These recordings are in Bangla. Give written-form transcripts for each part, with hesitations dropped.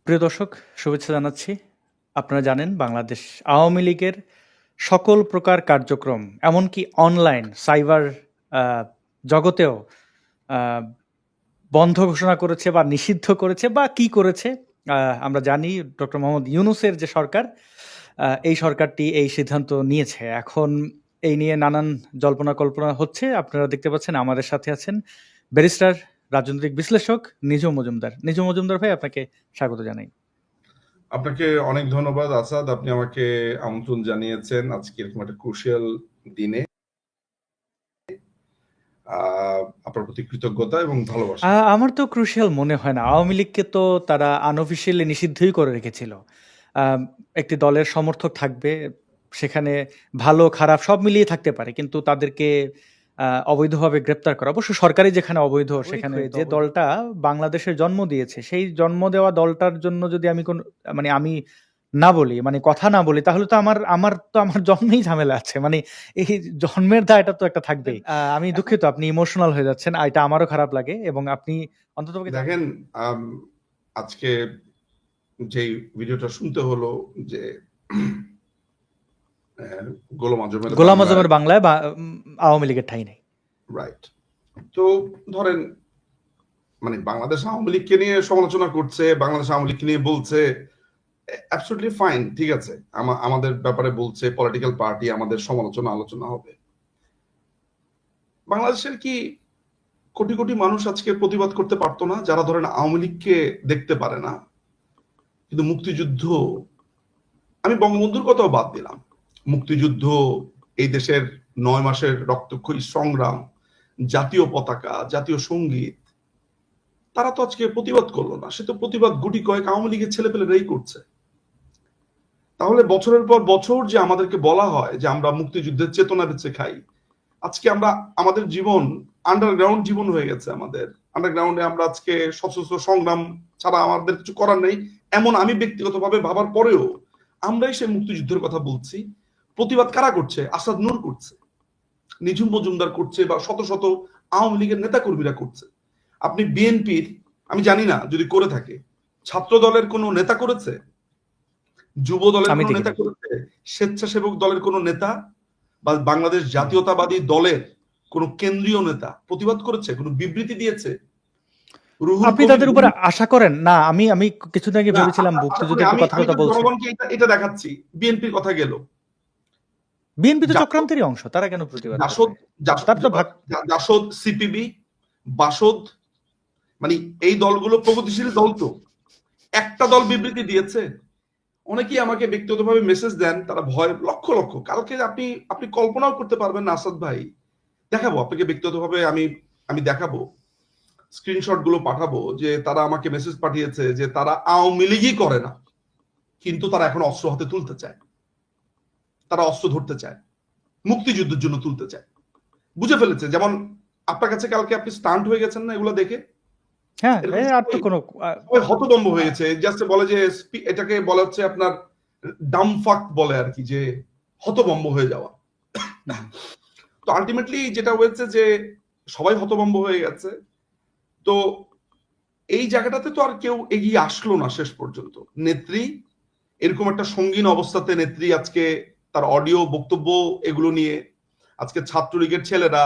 প্রিয় দর্শক, শুভেচ্ছা জানাচ্ছি। আপনারা জানেন বাংলাদেশ আওয়ামী লীগের সকল প্রকার কার্যক্রম, এমনকি অনলাইন সাইবার জগতেও আহ, বন্ধ ঘোষণা করেছে বা নিষিদ্ধ করেছে বা কি করেছে। আমরা জানি ডক্টর মোহাম্মদ ইউনূসের যে সরকার, এই সরকারটি এই সিদ্ধান্ত নিয়েছে। এখন এই নিয়ে নানান জল্পনা কল্পনা হচ্ছে। আপনারা দেখতে পাচ্ছেন আমাদের সাথে আছেন ব্যারিস্টার, রাজনৈতিক বিশ্লেষক নিজু মজুমদার। নিজু মজুমদার ভাই, আপনাকে স্বাগত জানাই। আপনাকে অনেক ধন্যবাদ আসাদ, আপনি আমাকে আমন্ত্রণ জানিয়েছেন আজকে এরকম একটা ক্রুশিয়াল দিনে। আপনার প্রতি কৃতজ্ঞতা এবং ভালোবাসা। আমার তো ক্রুশিয়াল মনে হয় না। আওয়ামী লীগকে তো তারা আনঅফিসিয়ালি নিষিদ্ধই করে রেখেছিল। একটি দলের সমর্থক থাকবে, সেখানে ভালো খারাপ সব মিলিয়ে থাকতে পারে, কিন্তু তাদেরকে অবৈধভাবে গ্রেপ্তার করা, অবশ্য সরকারি যেখানে অবৈধ সেখানে যে দলটা বাংলাদেশের জন্ম দিয়েছে, সেই জন্ম দেওয়া দলটার জন্য যদি আমি আমি না বলি, কথা না বলি, তাহলে তো আমার জন্মেই ঝামেলা আছে। এই জন্মের দায়টা তো একটা থাকবেই। আমি দুঃখিত, আপনি ইমোশনাল হয়ে যাচ্ছেন, এটা আমারও খারাপ লাগে। এবং আপনি অন্তত দেখেন, আজকে যে ভিডিওটা শুনতে হলো যে গোলাম আজমের বাংলায় আওয়ামী লীগের ঠাঁই নেই, রাইট? তো ধরেন, বাংলাদেশ আওয়ামী লীগকে নিয়ে সমালোচনা করছে, বাংলাদেশ আওয়ামী লীগকে নিয়ে বলছে, অ্যাবসলিউটলি ফাইন, ঠিক আছে, আমাদের ব্যাপারে বলছে, পলিটিক্যাল পার্টি, আমাদের সমালোচনা আলোচনা হবে। বাংলাদেশের কি কোটি কোটি মানুষ আজকে প্রতিবাদ করতে পারতো না, যারা ধরেন আওয়ামী লীগকে দেখতে পারে না? কিন্তু মুক্তিযুদ্ধ, আমি বঙ্গবন্ধুর কথাও বাদ দিলাম, মুক্তিযুদ্ধ, এই দেশের 9 মাসের রক্তক্ষয়ী সংগ্রাম, জাতীয় পতাকা, জাতীয় সঙ্গীত, তারা তো আজকে প্রতিবাদ করলো না। সে তো প্রতিবাদ গুটি কয়েক আওয়ামী লীগের ছেলেপেলেরাই করছে। তাহলে বছরের পর বছর যে আমাদেরকে বলা হয় যে আমরা মুক্তিযুদ্ধের চেতনা বেঁচে খাই, আজকে আমরা, আমাদের জীবন আন্ডারগ্রাউন্ড জীবন হয়ে গেছে। আমাদের আন্ডারগ্রাউন্ডে আমরা আজকে সশস্ত্র সংগ্রাম ছাড়া আমাদের কিছু করার নেই, এমন আমি ব্যক্তিগতভাবে ভাবার পরেও আমরাই সেই মুক্তিযুদ্ধের কথা বলছি। প্রতিবাদ কারা করছে? আসাদ নূর করছে, নিঝুম মজুমদার করছে, বা শত শত আওয়ামী লীগের নেতা কর্মীরা করছে। আপনি বিএনপির, আমি জানি না যদি করে থাকে, ছাত্র দলের কোন নেতা করেছে? যুব দলের কোন নেতা করেছে? স্বেচ্ছাসেবক দলের কোন নেতা বা বাংলাদেশ জাতীয়তাবাদী দলের কোন কেন্দ্রীয় নেতা প্রতিবাদ করেছে, কোন বিবৃতি দিয়েছে? আপনি তাদের উপর আশা করেন না? আমি কিছুদিন আগে ভেবেছিলাম মুক্তিযুদ্ধের কথা বলছি, জনগণকে এটা দেখাচ্ছি। বিএনপির কথা গেল, বিএনপি তো চক্রান্তেরই অংশ, তারা কেন প্রতিবাদ করবে? জাসদ, সিপিবি, বাসদ, এই দলগুলো প্রগতিশীল দল। তো একটা দল বিবৃতি দিয়েছে? অনেকেই আমাকে ব্যক্তিগতভাবে মেসেজ দেন, তারা ভয়, লক্ষ লক্ষ, কালকে আপনি কল্পনাও করতে পারবেন না আসাদ ভাই, দেখাবো আপনাকে ব্যক্তিগতভাবে, আমি দেখাবো, স্ক্রিনশট গুলো পাঠাবো, যে তারা আমাকে মেসেজ পাঠিয়েছে যে তারা আওয়ামী লীগই করে না, কিন্তু তারা এখন অস্ত্র হাতে তুলতে চায়, তারা অস্ত্র ধরতে চায়, মুক্তিযুদ্ধের জন্য তুলতে চায়। বুঝে ফেলেছে। যেমন আপনার কাছে কালকে আপনি স্টান্ট হয়ে গেছেন না এগুলো দেখে? হ্যাঁ, আর তো কোনো হতভম্ব হয়েছে। জাস্ট বলে যে, এটাকে বলা হচ্ছে আপনার ডামফাক বলে আর কি, যে হতভম্ব হয়ে যাওয়া। তো আলটিমেটলি যেটা হয়েছে যে সবাই হতভম্ব হয়ে গেছে। তো এই জায়গাটাতে তো আর কেউ এগিয়ে আসলো না শেষ পর্যন্ত। নেত্রী এরকম একটা সঙ্গীন অবস্থাতে, নেত্রী আজকে তার অডিও বক্তব্য এগুলো নিয়ে, আজকে ছাত্রলীগের ছেলেরা,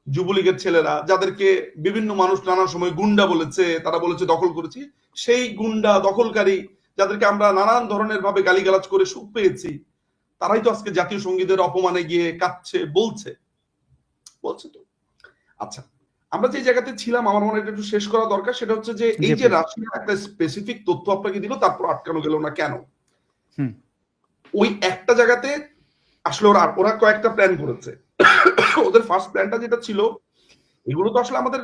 যুবলীগের ছেলেরা, যাদেরকে বিভিন্ন মানুষ নানা সময় গুন্ডা বলেছে, তারা বলেছে দখল করেছি, সেই গুন্ডা দখলকারী যাদেরকে আমরা নানান ধরনের ভাবে গালিগালাজ করে সুখ পেয়েছি, তারাই তো আজকে জাতীয় সঙ্গীতের অপমানে গিয়ে কাঁদছে, বলছে। তো আচ্ছা, আমরা যে জায়গাতে ছিলাম, আমার মনে হয় একটু শেষ করা দরকার। সেটা হচ্ছে যে এই যে রাশিয়া একটা স্পেসিফিক তথ্য আপনাকে দিল, তারপর আটকানো গেল না কেন? ওই একটা জায়গাতে আসলে ওরা কয়েকটা প্ল্যান করেছে। ওদের ফার্স্ট প্ল্যানটা যেটা ছিল, এগুলো তো আসলে আমাদের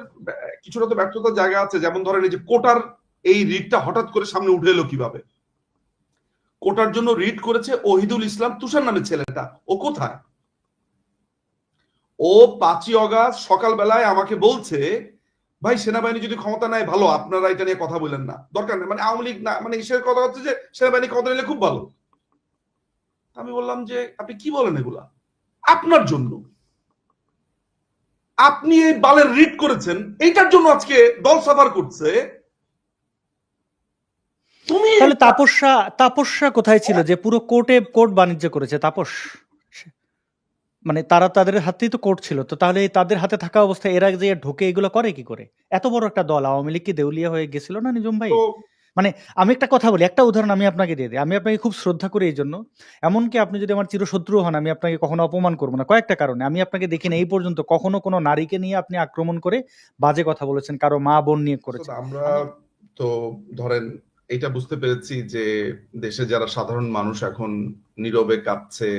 কিছুটা তো ব্যর্থতার জায়গা আছে। যেমন ধরেন, এই যে কোটার এই রিটটা হঠাৎ করে সামনে উঠে এলো কিভাবে? কোটার জন্য রিট করেছে ওহিদুল ইসলাম তুষার নামের ছেলেটা। ও কোথায়? ও 5ই অগাস্ট সকালবেলায় আমাকে বলছে, ভাই সেনাবাহিনী যদি ক্ষমতা নেয় ভালো, আপনারা এটা নিয়ে কথা বলেন না, দরকার নেই, আওয়ামী লীগ না, ইসের কথা হচ্ছে যে সেনাবাহিনী ক্ষমতা নিলে খুব ভালো। আমি বললাম যে আপনি কি বলেন এগুলা? আপনার জন্য, আপনি এই বালের রিট করেছেন, এইটার জন্য আজকে দল সাফার করছে। তুমি তাহলে তাপসরা কোথায় ছিল যে পুরো কোর্ট বাণিজ্য করেছে তাপস? মানে তারা তাদের হাতেই তো কোর্ট ছিল, তো তাহলে তাদের হাতে থাকা অবস্থায় এরা যে ঢোকে এগুলো করে কি করে? এত বড় একটা দল আওয়ামী লীগ কি দেউলিয়া হয়ে গেছিল না নিজম ভাই? তো মানে আমি একটা কথা বলি, একটা উদাহরণ আমি আপনাকে দিয়ে দিই। আমি আপনাকে খুব শ্রদ্ধা করি এই জন্য, এমনকি আপনি যদি আমার চিরশত্রু হন আমি আপনাকে কখনো অপমান করবো না কয়েকটা কারণে। আমি আপনাকে দেখি না এই পর্যন্ত কখনো কোনো নারীকে নিয়ে আপনি আক্রমণ করে বাজে কথা বলেছেন, কারো মা বোন নিয়ে করেছেন। আমরা আমি তো ধরেন এটা বুঝতে পেরেছি যে দেশে যারা সাধারণ মানুষ এখন নীরবে কাঁদছে,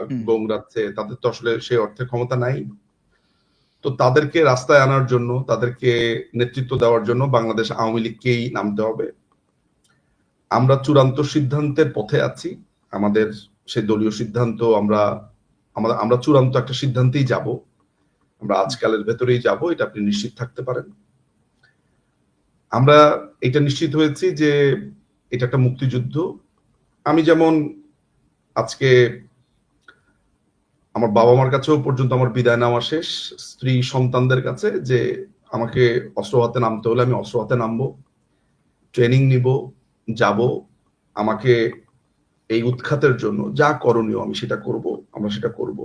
হুম, গোংরাচ্ছে, তাদের তো আসলে সেই অর্থে ক্ষমতা নাই। তো তাদেরকে রাস্তায় আনার জন্য, তাদেরকে নেতৃত্ব দেওয়ার জন্য বাংলাদেশ আওয়ামী লীগকেই নামতে হবে। আমরা চূড়ান্ত সিদ্ধান্তের পথে আছি। আমাদের সেই দলীয় সিদ্ধান্ত আমরা চূড়ান্ত একটা সিদ্ধান্তেই যাব। আমরা আজকালের ভেতরেই যাব, এটা আপনি নিশ্চিত থাকতে পারেন। আমরা এটা নিশ্চিত হয়েছি যে এটা একটা মুক্তিযুদ্ধ। আমি যেমন আজকে আমার বাবা মার কাছেও পর্যন্ত আমার বিদায় নেওয়া শেষ, স্ত্রী সন্তানদের কাছে, যে আমাকে অস্ত্র হাতে নামতে হলে আমি অস্ত্র হাতে নামবো, ট্রেনিং নিব, যাব। আমাকে এই উৎখাতের জন্য যা করণীয় আমি সেটা করব, আমরা সেটা করব।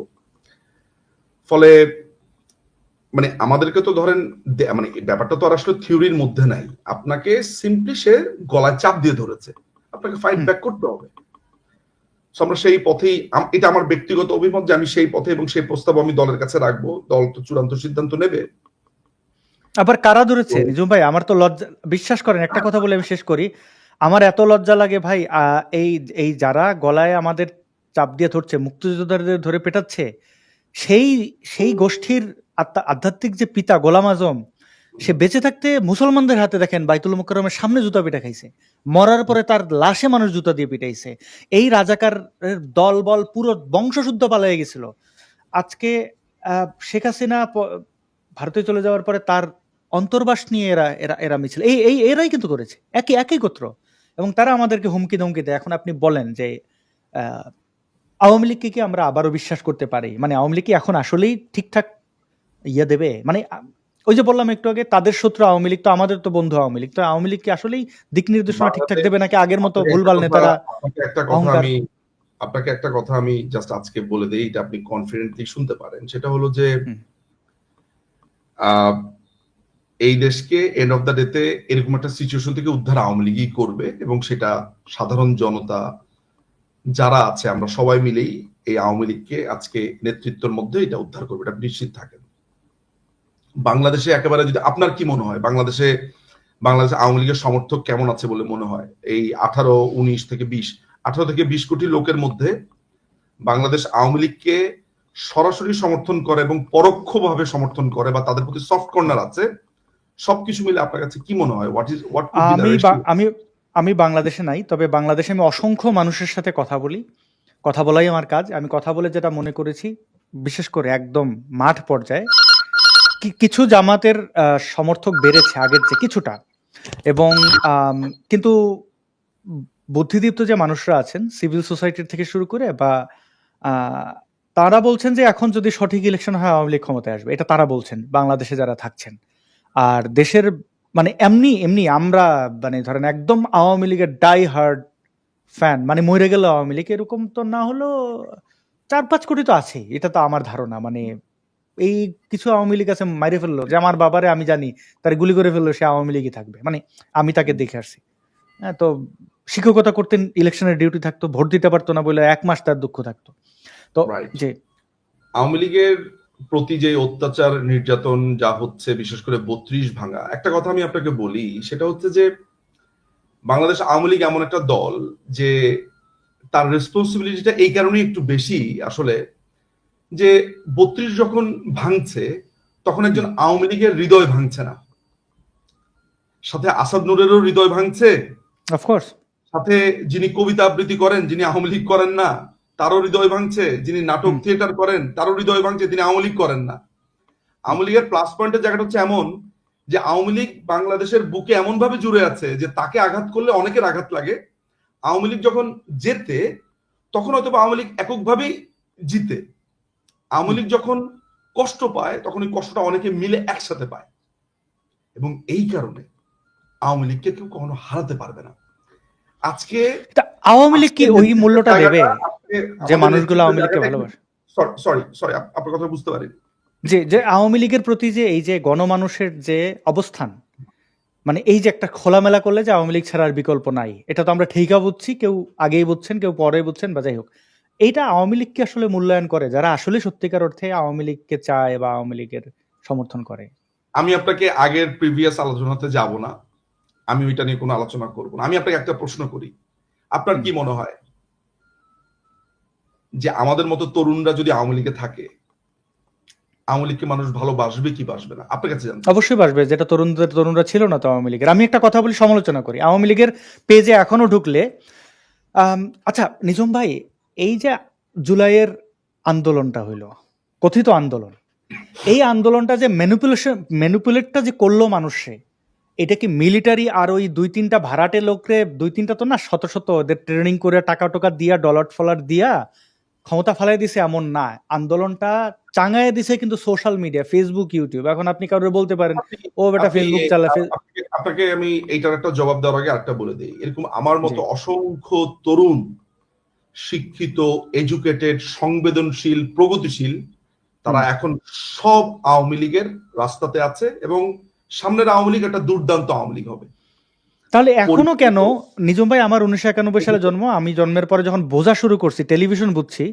ফলে মানে আমাদেরকে তো ধরেন মানে ব্যাপারটা তো আর আসলে থিওরির মধ্যে নাই। আপনাকে সিম্পলি সে গলায় চাপ দিয়ে ধরেছে, আপনাকে ফাইট হুম। ব্যাক করতে হবে। আমরা সেই পথেই, এটা আমার ব্যক্তিগত অভিমত যে আমি সেই পথে এবং সেই প্রস্তাব আমি দলের কাছে রাখবো। দল তো চূড়ান্ত সিদ্ধান্ত নেবে। আবার কারা ধরেছে তো নিজম ভাই? আমার তো লজ্জা, বিশ্বাস করেন একটা কথা বলে আমি শেষ করি, আমার এত লজ্জা লাগে ভাই। এই এই যারা গলায় আমাদের চাপ দিয়ে ধরছে, মুক্তিযোদ্ধাদের ধরে পেটাচ্ছে, সেই সেই গোষ্ঠীর আধ্যাত্মিক যে পিতা গোলাম আজম, সে বেঁচে থাকতে মুসলমানদের হাতে দেখেন বাইতুল মুকাররমের সামনে জুতা পিটা খাইছে, মরার পরে তার লাশে মানুষ জুতা দিয়ে পিটাইছে। এই রাজাকার দল বল পুরো বংশশুদ্ধ পালিয়ে গেছিল। আজকে শেখ হাসিনা ভারতে চলে যাওয়ার পরে তার অন্তর্বাস নিয়ে এরা এরা এরা মিছিল এই এই এরাই কিন্তু করেছে, একই একই গোত্র, এবং তারা আমাদেরকে হুমকি ধমকি দেয়। এখন আপনি বলেন যে আহ, আওয়ামী লীগকে কি আমরা আবারও বিশ্বাস করতে পারি? মানে আওয়ামী লীগ কি এখন আসলেই ঠিকঠাক ইয়ে দেবে? মানে ওই যে বললাম একটু আগে, তাদের শত্রু আওয়ামী লীগ, তো আমাদের তো বন্ধু আওয়ামী লীগ, তো আওয়ামী লীগ কি আসলেই দিক নির্দেশনা ঠিকঠাক বাংলাদেশ, দেবে নাকি আগের মতো আপনাকে একটা ভুলভাল কথা নেতারা আপনাকে একটা কথা অহংকার? আমি আপনাকে একটা কথা আমি জাস্ট আজকে বলে দেই, এটা আপনি কনফিডেন্টলি শুনতে পারেন। সেটা হলো যে হুম, আহ, এই দেশকে এন্ড অফ দ্য ডেতে এরকম একটা সিচুয়েশন থেকে উদ্ধার আওয়ামী লীগই করবে, এবং সেটা সাধারণ জনতা যারা আছে আমরা সবাই মিলেই এই আওয়ামী লীগকে আজকে নেতৃত্বের মধ্যে এটা উদ্ধার করবে, এটা নিশ্চিত থাকেন। বাংলাদেশে একেবারে যদি আপনার কি মনে হয়, বাংলাদেশে আওয়ামী লীগের সমর্থক কেমন আছে বলে মনে হয়? এই 18 থেকে 20 কোটি লোকের মধ্যে বাংলাদেশ আওয়ামী লীগকে সরাসরি সমর্থন করে এবং পরোক্ষভাবে সমর্থন করে বা তাদের প্রতি সফট কর্নার আছে, সবকিছু মিলে আপনার কাছে কি মনে হয়? হোয়াট কুড বি দ্য আমি রেশিও? আমি আমি বাংলাদেশে নাই, তবে বাংলাদেশে আমি অসংখ্য মানুষের সাথে কথা বলি, কথা বলাই আমার কাজ। আমি কথা বলে যেটা মনে করেছি, বিশেষ করে একদম মাঠ পর্যায়ে কিছু জামাতের সমর্থক বেড়েছে আগের চেয়ে কিছুটা, এবং কিন্তু বুদ্ধিদীপ্ত যে মানুষরা আছেন সিভিল সোসাইটির থেকে শুরু করে বা আহ, তারা বলছেন যে এখন যদি সঠিক ইলেকশন হয় আওয়ামী লীগ ক্ষমতায় আসবে, এটা তারা বলছেন বাংলাদেশে যারা থাকছেন। আর দেশের মানে এমনি এমনি আমরা মানে ধরেন একদম আওয়ামী লীগের ডাই হার্ড ফ্যান, মানে মরে গেল আওয়ামী লীগ এরকম তো না হলেও 4-5 কোটি তো আছে, এটা তো আমার ধারণা। মানে এই কিছু আওয়ামী লীগ আছে মাইরে ফেললো, যে আমার বাবারে আমি জানি তার গুলি করে ফেললো, সে আওয়ামী লীগই থাকবে, মানে আমি তাকে দেখে আসছি। হ্যাঁ, তো শিক্ষকতা করতেন, ইলেকশনের ডিউটি থাকতো, ভোট দিতে পারতো না বলে 1 মাস তার দুঃখ থাকতো। তো রাইট। যে আওয়ামী লীগের প্রতি যে অত্যাচার নির্যাতন যা হচ্ছে, বিশেষ করে 32 ভাঙা, একটা কথা আমি আপনাকে বলি, সেটা হচ্ছে যে বাংলাদেশ আওয়ামী লীগ এমন একটা দল যে তার রেসপন্সিবিলিটিটা এই কারণেই একটু বেশি আসলে, যে 32 যখন ভাঙছে তখন একজন আওয়ামী লীগের হৃদয় ভাঙছে না, সাথে আসাদ নূরেরও হৃদয় ভাঙছে, অফকোর্স সাথে যিনি কবিতা আবৃত্তি করেন, যিনি আওয়ামী লীগ করেন না, তারও হৃদয় ভাঙছে, যিনি নাটক থিয়েটার করেন তারও হৃদয় ভাঙছে, তিনি আওয়ামী লীগ করেন না। আওয়ামী লীগের প্লাস পয়েন্টের জায়গাটা হচ্ছে এমন যে আওয়ামী লীগ বাংলাদেশের বুকে এমন ভাবে জুড়ে আছে যে তাকে আঘাত করলে অনেকের আঘাত লাগে। আওয়ামী লীগ যখন জেতে তখন হয়তো আওয়ামী লীগ এককভাবেই জিতে, আওয়ামী লীগ যখন কষ্ট পায় তখন ওই কষ্টটা অনেকে মিলে একসাথে পায়, এবং এই কারণে আওয়ামী লীগকে কেউ কখনো হারাতে পারবে না। আজকে তা আওয়ামী লীগ কি ওই নেতৃত্বের মূল্যটা দেবে জায়গাটা আজকে যে আমাদের মানুষগুলো নেতৃত্বের আওয়ামী লীগকে জায়গাটা একটু ভালোবাসে? সরি সরি আপনার কথা বুঝতে পারিনি। যে আওয়ামী লীগের প্রতি যে এই যে গণমানুষের যে অবস্থান, মানে এই যে একটা খোলামেলা করলে যে আওয়ামী লীগ ছাড়া আর বিকল্প নাই, এটা তো আমরা ঠিকা বুঝছি, কেউ আগেই বুঝছেন, কেউ পরে বুঝছেন, বা যাই হোক, এইটা আওয়ামী লীগকে আসলে মূল্যায়ন করে যারা আসলে সত্যিকার অর্থে আওয়ামী লীগকে চায় বা আওয়ামী লীগের সমর্থন করে। আমি আপনাকে আগের প্রিভিয়াস আলোচনাতে যাব না, আমি ওইটা নিয়ে কোনো আলোচনা করব না। আমি আপনাকে একটা প্রশ্ন করি, আপনার কি মনে হয় যে আমাদের মতো তরুণরা যদি আওয়ামী লীগে থাকে, আওয়ামী লীগকে মানুষ ভালোবাসবে কি বাসবে না? আপনার কাছে জানতে। অবশ্যই বাসবে, যেটা তরুণরা ছিল না তো আওয়ামী লীগের। আমি একটা কথা বলি, সমালোচনা করি আওয়ামী লীগের পেজে এখনো ঢুকলে। আচ্ছা নিঝুম ভাই, এই যে জুলাইয়ের আন্দোলনটা হইলো, কথিত আন্দোলন, এই আন্দোলনটা যে ম্যানিপুলেটটা যে করলো মানুষে, এটা কি মিলিটারি আর ওই 2-3টা ভাড়াটে লোকরে, 2-3টা তো না, শত শত ওদের ট্রেনিং করে টাকা টোকা দিয়া, ডলার ফলার দিয়া ক্ষমতা ফেলাই দিছে এমন না। আন্দোলনটা চাঙায় দিছে কিন্তু সোশ্যাল মিডিয়া, ফেসবুক, ইউটিউব। এখন আপনি কারোর বলতে পারেন ও বেটা ফেসবুক চালা। আপনাকে আমি এইটার একটা জবাব দেওয়ার আগে আরেকটা বলে দিই, এরকম আমার মতো জি। অসংখ্য তরুণ, শিক্ষিত, এডুকেটেড, সংবেদনশীল, প্রগতিশীল, তারা এখন সব আওয়ামী লীগের রাস্তাতে আছে এবং সামনের আওয়ামী লীগ একটা দুর্দান্ত আওয়ামী লীগ হবে। তাহলে এখনো কেন নিঝুম ভাই, আমার 1991 সালে জন্ম, আমি জন্মের পরে যখন বোঝা শুরু করছি, টেলিভিশন বুঝছি,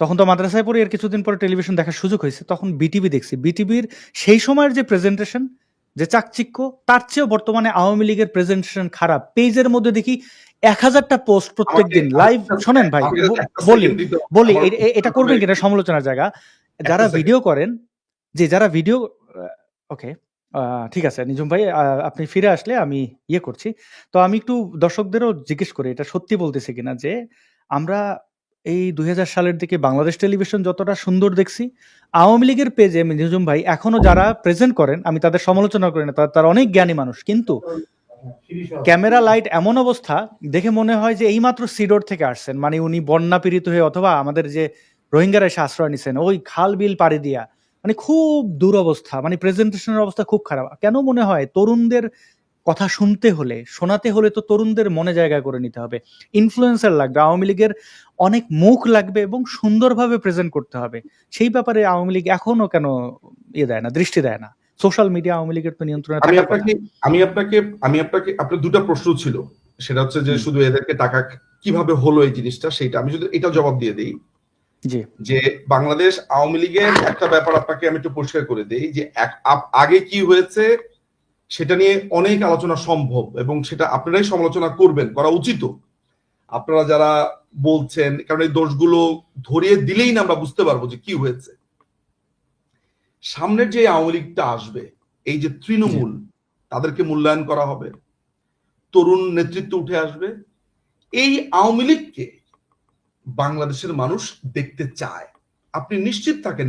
তখন তো মাদ্রাসায় পড়ে, এর কিছুদিন পরে টেলিভিশন দেখার সুযোগ হয়েছে, তখন বিটিভি দেখছি। বিটিভির সেই সময়ের যে প্রেজেন্টেশন, যে চাকচিক্য, তার চেয়েও বর্তমানে আওয়ামী লীগের প্রেজেন্টেশন খারাপ। পেজের মধ্যে দেখি 1000টা পোস্ট প্রত্যেক দিন লাইভ। শোনেন ভাই, বলি এটা করবেন কিনা সমালোচনার জায়গা। যারা ভিডিও করেন, যে যারা ভিডিও, ওকে ঠিক আছে নিঝুম ভাই, আপনি ফিরে আসলে আমি ইয়ে করছি। তো আমি একটু দর্শকদেরও জিজ্ঞেস করি, এটা সত্যি বলতেছি কিনা, যে আমরা এই 2000 সালের দিকে বাংলাদেশ টেলিভিশন যতটা সুন্দর দেখছি, আওয়ামী লীগের পেজে নিঝুম ভাই এখনো যারা প্রেজেন্ট করেন, আমি তাদের সমালোচনা করি না, তারা অনেক জ্ঞানী মানুষ, কিন্তু ক্যামেরা লাইট এমন অবস্থা দেখে মনে হয় যে এইমাত্র সিডোর থেকে আসছেন, মানে উনি বন্যা পীড়িত হয়ে, অথবা আমাদের যে রোহিঙ্গারা এসে আশ্রয় নিছেন ওই খাল বিল পাড়ি দিয়া, মানে খুব দুরবস্থা, মানে প্রেজেন্টেশনের অবস্থা খুব খারাপ। কেন মনে হয় তরুণদের কথা শুনতে হলে, শোনাতে হলে তো তরুণদের মনে জায়গা করে নিতে হবে, ইনফ্লুয়েন্সার লাগবে, আওয়ামী লীগের অনেক মুখ লাগবে এবং সুন্দরভাবে প্রেজেন্ট করতে হবে। সেই ব্যাপারে আওয়ামী লীগ এখনো কেন দেয় না, দৃষ্টি দেয় না? সোশ্যাল মিডিয়া আওয়ামী লীগের তো নিয়ন্ত্রণে থাকার কথা। আপনার দুটো প্রশ্ন ছিল, সেটা হচ্ছে যে শুধু এদেরকে টাকা কিভাবে হলো এই জিনিসটা, সেটা আমি যদি এটা জবাব দিয়ে দিই, জি, যে বাংলাদেশ আওয়ামী লীগের একটা ব্যাপার আপনাকে আমি একটু পরিষ্কার করে দিই, যে আগে কি হয়েছে সেটা নিয়ে অনেক আলোচনা সম্ভব এবং সেটা আপনারাই সমালোচনা করবেন, করা উচিত। আপনারা যারা বলছেন, কারণ এই দোষগুলো ধরিয়ে দিলেই না আমরা বুঝতে পারবো যে কি হয়েছে। সামনের যে আওয়ামী লীগটা আসবে, এই যে তৃণমূল, তাদেরকে মূল্যায়ন করা হবে, তরুণ নেতৃত্ব উঠে আসবে, এই আওয়ামী লীগকে বাংলাদেশের মানুষ দেখতে চায়। আপনি নিশ্চিত থাকেন,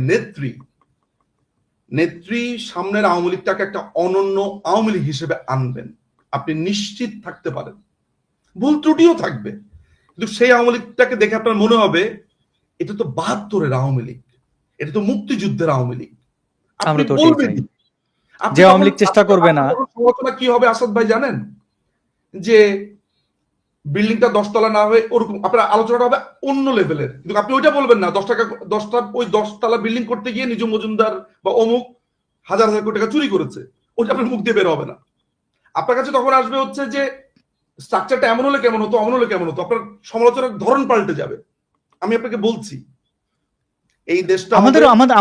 নেত্রী সামনের আওয়ামী লীগটাকে একটা অনন্য আওয়ামী লীগ হিসেবে আনবেন, আপনি নিশ্চিত থাকতে পারেন। ভুল ত্রুটিও থাকবে, কিন্তু সেই আওয়ামী লীগটাকে দেখে আপনার মনে হবে এটা তো 72-এর আওয়ামী লীগ, এটা তো মুক্তিযুদ্ধের আওয়ামী লীগ। আপনি বলবেন যে আওয়ামী লীগ চেষ্টা করবে না। সমালোচনা কি হবে আসাদ ভাই জানেন? যে বিল্ডিংটা 10 তলা না হয়ে ওরকম আপনার আলোচনাটা হবে অন্য লেভেলের, কিন্তু আপনি ওইটা বলবেন না 10 তলা বিল্ডিং করতে গিয়ে নিজ মজুমদার বা অমুক হাজার হাজার কোটি টাকা চুরি করেছে, ওইটা আপনার মুখ দিয়ে বের হবে না। আপনার কাছে তখন আসবে হচ্ছে যে স্ট্রাকচারটা এমন হলে কেমন হতো, অমন হলে কেমন হতো, আপনার সমালোচনার ধরন পাল্টে যাবে। আমি আপনাকে বলছি, এই দেশটা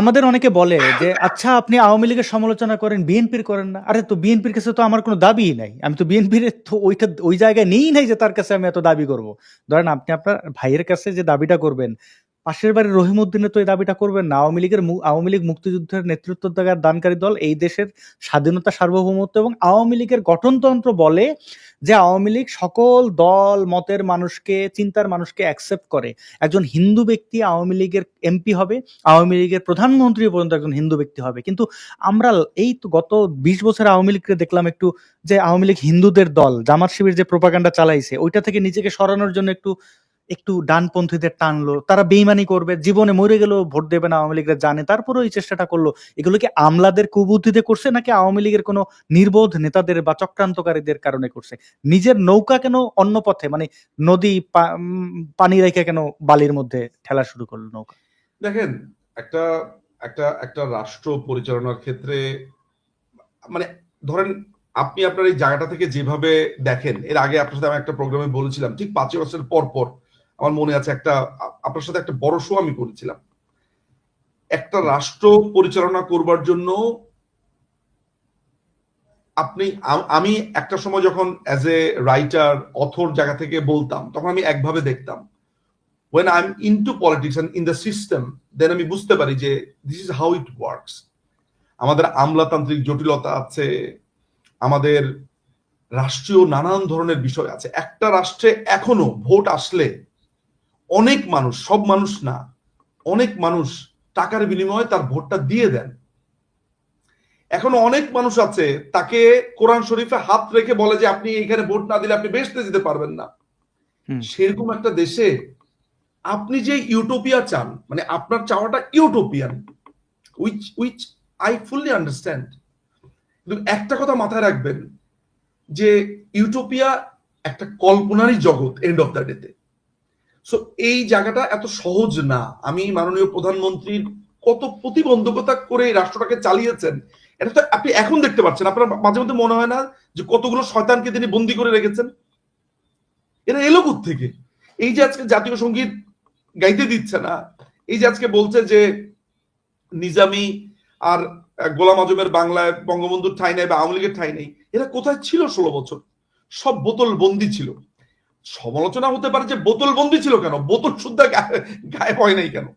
আমাদের অনেকে বলে যে আচ্ছা আপনি আওয়ামী লীগের সমালোচনা করেন, বিএনপির করেন না। আরে তো বিএনপির কাছে তো আমার কোনো দাবিই নাই, আমি তো বিএনপির ওই জায়গায় নেই নাই যে তার কাছে আমি এত দাবি করব। ধরেন আপনি আপনার ভাইয়ের কাছে যে দাবিটা করবেন, পাশের বাড়ির রহিমউদ্দিনে তো এই দাবিটা করবেন না। আওয়ামী লীগ মুক্তিযুদ্ধের নেতৃত্ব দানকারী দল, এই দেশের স্বাধীনতা, সার্বভৌমত্ব এবং আওয়ামী লীগের গঠনতন্ত্র বলে যে আওয়ামী লীগ সকল দল মতের মানুষকে, চিন্তার মানুষকে অ্যাকসেপ্ট করে। একজন হিন্দু ব্যক্তি আওয়ামী লীগের এমপি হবে, আওয়ামী লীগের প্রধানমন্ত্রী পর্যন্ত একজন হিন্দু ব্যক্তি হবে। কিন্তু আমরা এই তো গত 20 বছর আওয়ামী লীগকে দেখলাম একটু, যে আওয়ামী লীগ হিন্দুদের দল, জামাত শিবির যে প্রোপাগান্ডা চালাইছে ওইটা থেকে নিজেকে সরানোর জন্য একটু একটু ডানপন্থীদের টানলো, তারা বেইমানি করবে, জীবনে মরে গেলেও ভোট দেবে না, আওয়ামী লীগরা জানে, তারপরেও এই চেষ্টাটা করলো। এগুলো কি আমলাদের কুবুদ্ধিতে করছে নাকি আওয়ামী লীগের কোনো নির্বোধ নেতাদের বা চক্রান্তকারীদের কারণে করছে? নিজের নৌকা কেন অন্য পথে, মানে নদী পানি রেখে কেন বালির মধ্যে ঠেলা শুরু করলো নৌকা? দেখেন, একটা একটা একটা রাষ্ট্র পরিচালনার ক্ষেত্রে, মানে ধরেন আপনি আপনার এই জায়গাটা থেকে যেভাবে দেখেন, এর আগে আপনার সাথে আমি একটা প্রোগ্রামে বলেছিলাম, ঠিক 5 বছর পর পর আমার মনে আছে একটা আপনার সাথে একটা বড় শো আমি করেছিলাম। একটা রাষ্ট্র পরিচালনা করবার জন্য আপনি আমি একটা সময় যখন অ্যাজ এ রাইটার অথর জায়গা থেকে বলতাম, তখন আমি একভাবে দেখতাম। when I'm into politics and in the system, then আমি বুঝতে পারি যে this is how it works. আমাদের আমলাতান্ত্রিক জটিলতা আছে, আমাদের রাষ্ট্রীয় নানান ধরনের বিষয় আছে। একটা রাষ্ট্রে এখনো ভোট আসলে অনেক মানুষ, সব মানুষ না, অনেক মানুষ টাকার বিনিময়ে তার ভোটটা দিয়ে দেন। এখনো অনেক মানুষ আছে তাকে কোরআন শরীফে হাত রেখে বলে যে আপনি এখানে ভোট না দিলে আপনি বেহেশতে যেতে পারবেন না। সেরকম একটা দেশে আপনি যে ইউটোপিয়া চান, মানে আপনার চাওয়াটা utopian, which I fully understand. কিন্তু একটা কথা মাথায় রাখবেন যে ইউটোপিয়া একটা কল্পনারই জগৎ এন্ড অফ দ্য ডেতে। সো এই জায়গাটা এত সহজ না। আমি মাননীয় প্রধানমন্ত্রীর কত প্রতিবন্ধকতা করে এই রাষ্ট্রটাকে চালিয়েছেন, এটা তো আপনি এখন দেখতে পাচ্ছেন। আপনার মাঝে মধ্যে মনে হয় না যে কতগুলো শয়তানকে তিনি বন্দি করে রেখেছেন? এরা এলো থেকে? এই যে আজকে জাতীয় সঙ্গীত গাইতে দিচ্ছে না, এই যে আজকে বলছে যে নিজামী আর গোলাম আজমের বাংলায় বঙ্গবন্ধুর ঠাঁই নেই বা আওয়ামী লীগের ঠাঁই নেই, এরা কোথায় ছিল 16 বছর? সব বোতল বন্দি ছিল। সমালোচনা হতে পারে যে বোতল বন্দি ছিল কেন, বোতল শুদ্ধ গায়ে হয় নাই কেন,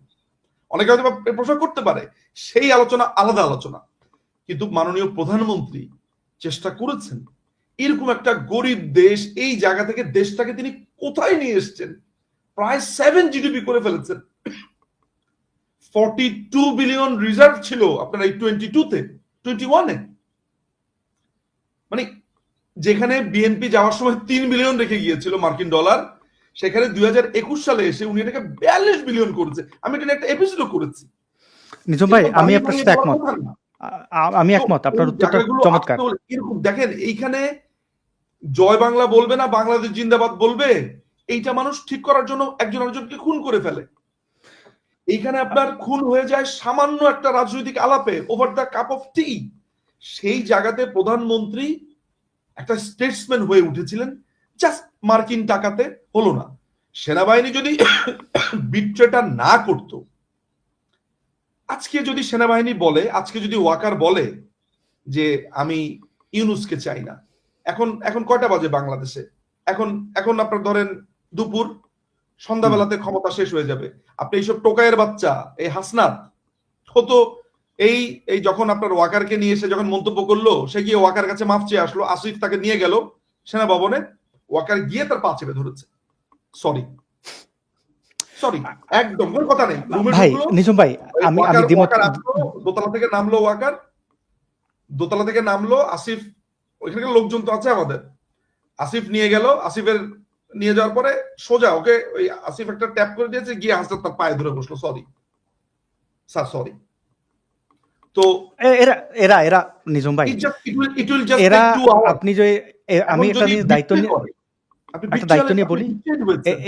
অনেকে হয়তো প্রশ্ন করতে পারে। সেই আলোচনা আলাদা আলোচনা। কিন্তু মাননীয় প্রধানমন্ত্রী চেষ্টা করেছেন এরকম একটা গরিব দেশ, এই জায়গা থেকে দেশটাকে তিনি কোথায় নিয়ে এসছেন? প্রায় 7 জিডিপি করে ফেলেছেন। 42 বিলিয়ন রিজার্ভ ছিল আপনার এই 22-তে, 21-এ। মানে যেখানে বিএনপি যাওয়ার সময় 3 বিলিয়ন রেখে গিয়েছিল মার্কিন ডলার, সেখানে 2021 সালে এসে উনি এটাকে 42 বিলিয়ন করেছে। আমি এটা একটা এপিসোডও করেছি। নিজাম ভাই, আমি আপনার সাথে একমত। আমি একমত, আপনার উত্তরটা চমৎকার। এরকম দেখেন, এইখানে জয় বাংলা বলবে না বাংলাদেশ জিন্দাবাদ বলবে, এইটা মানুষ ঠিক করার জন্য একজন আরেকজনকে খুন করে ফেলে। এইখানে আপনার খুন হয়ে যায় সামান্য একটা রাজনৈতিক আলাপে, ওভার দ্য কাপ অফ টি। সেই জায়গাতে প্রধানমন্ত্রী একটা স্টেটসম্যান হয়ে উঠেছিলেন, জাস্ট মার্কিন টাকাতে হলো না। সেনাবাহিনী যদি বিট্রেটা না করত, আজকে যদি সেনাবাহিনী বলে, আজকে যদি ওয়াকার বলে যে আমি ইউনুসকে চাই না, এখন কয়টা বাজে বাংলাদেশে? এখন আপনার ধরেন দুপুর, সন্ধ্যাবেলাতে ক্ষমতা শেষ হয়ে যাবে। আপনি এইসব টোকাইয়ের বাচ্চা, এই হাসনাত হতো এই যখন আপনার ওয়াকারকে নিয়ে এসে যখন মন্তব্য করলো, সে গিয়ে ওয়াকার কাছে মাফ চেয়ে আসলো, আসিফ তাকে নিয়ে গেল সেনা ভবনে, ওয়াকার গিয়ে তার পা চেপে ধরেছে, সরি একদম কোনো কথা নেই। ভাই নিজাম ভাই, আমি দোতলা থেকে নামলো ওয়াকার, দোতলা থেকে নামলো আসিফ, ওইখানকার লোকজন তো আছে আমাদের, আসিফ নিয়ে গেল, আসিফের নিয়ে যাওয়ার পরে সোজা ওকে ওই আসিফ একটা ট্যাপ করে দিয়েছে, গিয়ে হাসতে তার পায়ে ধরে বসলো, সরি স্যার সরি। তো এরা নিজাম ভাই, এরা আপনি যে আমি একটা দায়িত্ব নিয়ে বলি,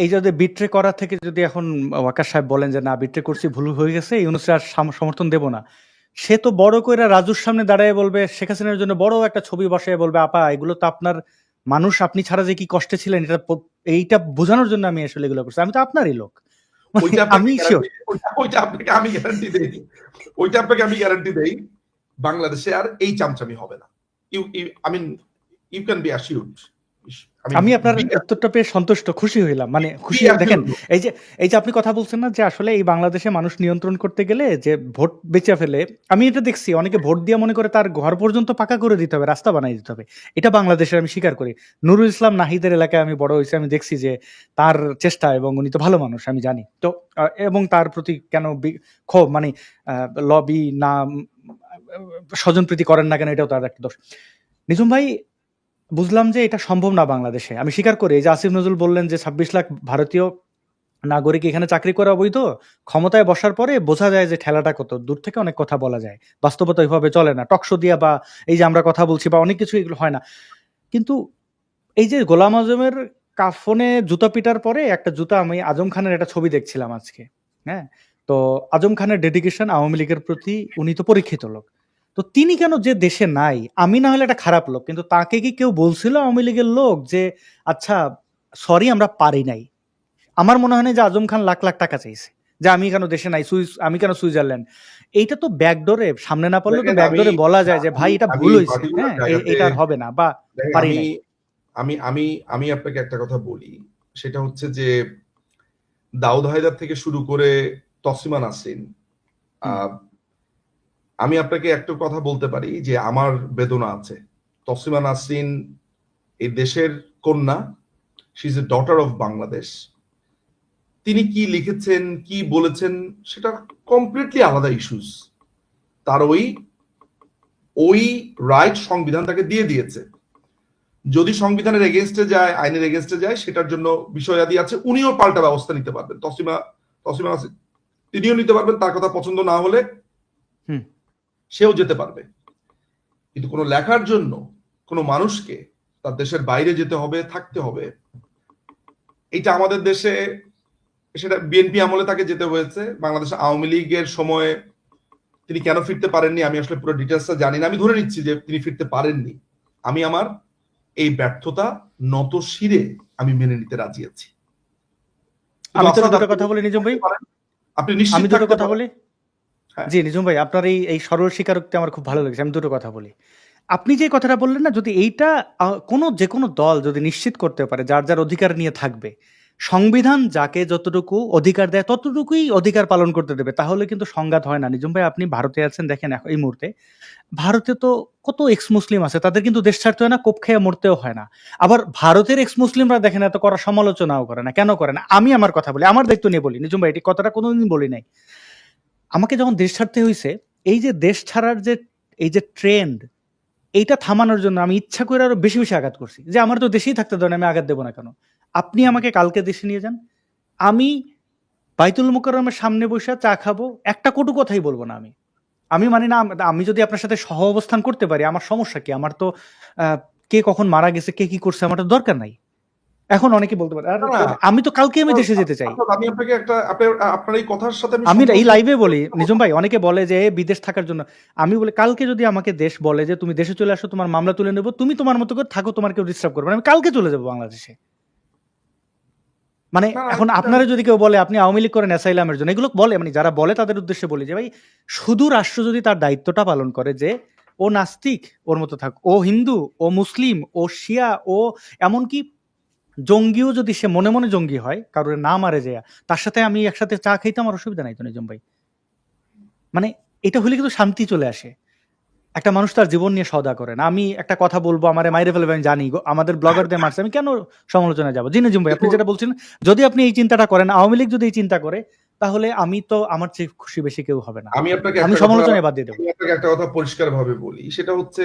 এই যদি বিট্রে করা থেকে যদি এখন ওয়াকার সাহেব বলেন যে না বিট্রে করছি, ভুল হয়ে গেছে, ইউনূসের আর সমর্থন দেব না, সে তো বড় করে রাজুর সামনে দাঁড়ায় বলবে, শেখ হাসিনার জন্য বড় একটা ছবি বসায় বলবে, আপা এগুলো তো আপনার মানুষ, আপনি ছাড়া যে কি কষ্টে ছিলেন, এইটা বোঝানোর জন্য আমি আসলে এগুলো করছি, আমি তো আপনারই লোক। আমি গ্যারান্টি দেই বাংলাদেশে আর এই চামচামি হবে না। You can be assured. আমি আপনার উত্তরটা পেয়ে সন্তুষ্ট, খুশি হইলাম। মানে খুশি, দেখেন এই যে আপনি কথা বলছেন না যে আসলে এই বাংলাদেশে মানুষ নিয়ন্ত্রণ করতে গেলে যে ভোট বেচে ফেলে, আমি এটা দেখছি অনেকে ভোট দিয়ে মনে করে তার ঘর পর্যন্ত পাকা করে দিতে হবে, রাস্তা বানাই দিতে হবে। এটা বাংলাদেশের আমি স্বীকার করি। নুরুল ইসলাম নাহিদের এলাকায় আমি বড় হয়েছি, আমি দেখছি যে তার চেষ্টা, এবং উনি তো ভালো মানুষ আমি জানি তো, এবং তার প্রতি কেন ক্ষোভ, মানে লবি না স্বজনপ্রীতি করেন না কেন, এটাও তার একটা দোষ। নিঝুম ভাই, বুঝলাম যে এটা সম্ভব না বাংলাদেশে, আমি স্বীকার করি। এই যে আসিফ নজরুল বললেন যে 26 লাখ ভারতীয় নাগরিক এখানে চাকরি করা অবৈধ, ক্ষমতায় বসার পরে বোঝা যায় যে ঠেলাটা কত দূর থেকে অনেক কথা বলা যায়, বাস্তবতা ওইভাবে চলে না, টকশো দিয়া বা এই যে আমরা কথা বলছি বা অনেক কিছু এগুলো হয় না। কিন্তু এই যে গোলাম আজমের কাফনে জুতা পিটার পরে একটা জুতা, আমি আজম খানের একটা ছবি দেখছিলাম আজকে, হ্যাঁ, তো আজম খানের ডেডিকেশন আওয়ামী লীগের প্রতি, উনি তো পরীক্ষিত লোক, তো তিনি কেন যে দেশে নাই, আমি না হলে একটা খারাপ লোক, কিন্তু তাকে কি কেউ বলছিল আওয়ামী লীগের লোক যে আচ্ছা সরি আমরা পারি নাই? আমার মনে হয় না যে আজম খান লাখ লাখ টাকা চাইছে যে আমি কেন দেশে নাই, আমি কেন সুইজারল্যান্ড। এইটা তো ব্যাকডোরে, সামনে না পারলেও তো দেখেন, ব্যাকডোরে বলা যায় যে ভাই এটা আমি ভুল হয়েছে, পার্টিকুলার হ্যাঁ জায়গাতে এটা আর হবে না বা দেখেন, পারি আমি নাই। আমি আমি আমি আপনাকে একটা কথা বলি, সেটা হচ্ছে যে দাউদ হায়দার থেকে শুরু করে তসলিমা নাসরিন, হুম, আহ, আমি আপনাকে একটা কথা বলতে পারি যে আমার বেদনা আছে। তসলিমা নাসরিন এই দেশের কন্যা, she is a daughter of Bangladesh. তিনি কি লিখেছেন, কি বলেছেন, সেটা কমপ্লিটলি আলাদা ইস্যুস। তার ওই ওই রাইট সংবিধান তাকে দিয়ে দিয়েছে। যদি সংবিধানের এগেনস্টে যায়, আইনের এগেনস্টে যায়, সেটার জন্য বিষয়াদি আছে, উনিও পাল্টা ব্যবস্থা নিতে পারবেন। তসলিমা তসলিমা নাসরিন তিনিও নিতে পারবেন, তার কথা পছন্দ না হলে হুম। সেও যেতে পারবে। কিন্তু কোনো লেখার জন্য কোনো মানুষকে তার দেশের বাইরে যেতে হবে, থাকতে হবে, এটা আমাদের দেশে, সেটা বিএনপি আমলে তাকে যেতে হয়েছে। বাংলাদেশ আওয়ামী লীগের সময়ে তিনি কেন ফিরতে পারেননি, আমি আসলে পুরো ডিটেলসটা জানি না। আমি ধরে নিচ্ছি যে তিনি ফিরতে পারেননি। আমি আমার এই ব্যর্থতা নত শিরে আমি মেনে নিতে রাজি আছি। আমি তো আসাদ, দুটো কথা বলি নিজম ভাই, আপনি নিশ্চিত আমি দুটো থাকতে কথা পারেন। বলি। হ্যাঁ, জি নিজম ভাই, আপনার এই এই সরল স্বীকারোক্তি আমার খুব ভালো লেগেছে। আমি দুটো কথা বলি। আপনি যে কথাটা বললেন না, যদি এইটা কোনো যে কোনো দল যদি নিশ্চিত করতে পারে যার যার অধিকার নিয়ে থাকবে, সংবিধান যাকে যতটুকু অধিকার দেয় ততটুকুই অধিকার পালন করতে দেবে, তাহলে কিন্তু সংঘাত হয় না। নিজম ভাই আপনি ভারতে আছেন, দেখেন এই মুহূর্তে ভারতে তো কত এক্স মুসলিম আছে, তাদের কিন্তু দেশ ছাড়তে হয় না, কোপ খেয়ে মরতেও হয় না। আবার ভারতের এক্স মুসলিমরা দেখেন এত করা সমালোচনাও করে না, কেন করে না? আমি আমার কথা বলি, আমার দায়িত্ব নিয়ে বলি নিজম ভাই, এটি কথাটা কোনোদিন বলি নাই। আমাকে যখন দেশ ছাড়তে হয়েছে, এই যে দেশ ছাড়ার যে এই যে ট্রেন্ড, এইটা থামানোর জন্য আমি ইচ্ছা করে আরো বেশি বেশি আঘাত করছি যে আমার তো দেশেই থাকতে দেন, আমি আঘাত দেবো না কেন? আপনি আমাকে কালকে দেশে নিয়ে যান, আমি বাইতুল মোকাররমের সামনে বসে চা খাবো, একটা কটু কথাই বলবো না। আমি আমি মানি না, আমি যদি আপনার সাথে সহ অবস্থান করতে পারি, আমার সমস্যা কি? আমার তো কে কখন মারা গেছে, কে কি করছে, আমার তো দরকার নাই। এখন অনেকে বলতে পারে, আর না, না, আমি তো কালকে আমি দেশে যেতে চাই। আমি আপনাকে একটা আপনার এই কথার সাথে আমি আমি এই সম্পূর্ণ লাইভে বলি নিজম ভাই, অনেকে বলে যে বিদেশ থাকার জন্য, আমি বলি কালকে যদি আমাকে দেশ বলে যে তুমি দেশে চলে আসো, তোমার মামলা তুলে নেবো, তুমি তোমার মতো করে থাকো, তোমার কেউ ডিস্টার্ব করবে না, আমি কালকে চলে যাবো বাংলাদেশে। মানে না, না, এখন আপনারা যদি কেউ বলে আপনি আওয়ামী লীগ করেন অ্যাসাইলামের জন্য, এগুলো বলে, মানে যারা বলে তাদের উদ্দেশ্যে বলি যে ভাই, শুধু রাষ্ট্র যদি তার দায়িত্বটা পালন করে যে ও নাস্তিক ওর মতো থাক, ও হিন্দু, ও মুসলিম, ও শিয়া, ও এমনকি জঙ্গিও যদি সে মনে মনে জঙ্গি হয়, কারোর না মারে যায়, তার সাথে আমি একসাথে চা খাইতে আমার অসুবিধা নাই তো নিজম ভাই। মানে এটা হলে কিন্তু শান্তি চলে আসে। একটা মানুষ তার জীবন নিয়ে সওদা করে না। আমি একটা কথা বলবো, আমারে মাইরে ফেলবে, আমি জানি আমাদের ব্লগারদের মারছে, আমি কেন সমালোচনায় যাবো? জি নিজুম ভাই, আপনি যেটা বলছেন, যদি আপনি এই চিন্তাটা করেন, আওয়ামী লীগ যদি এই চিন্তা করে, তাহলে আমি তো, আমার চেয়ে খুশি বেশি কেউ হবে না। আমি আপনাকে আমি একটা কথা সমালোচনায় বাদ দিয়ে দেবো। আমি আপনাকে একটা কথা পরিষ্কার ভাবে বলি, সেটা হচ্ছে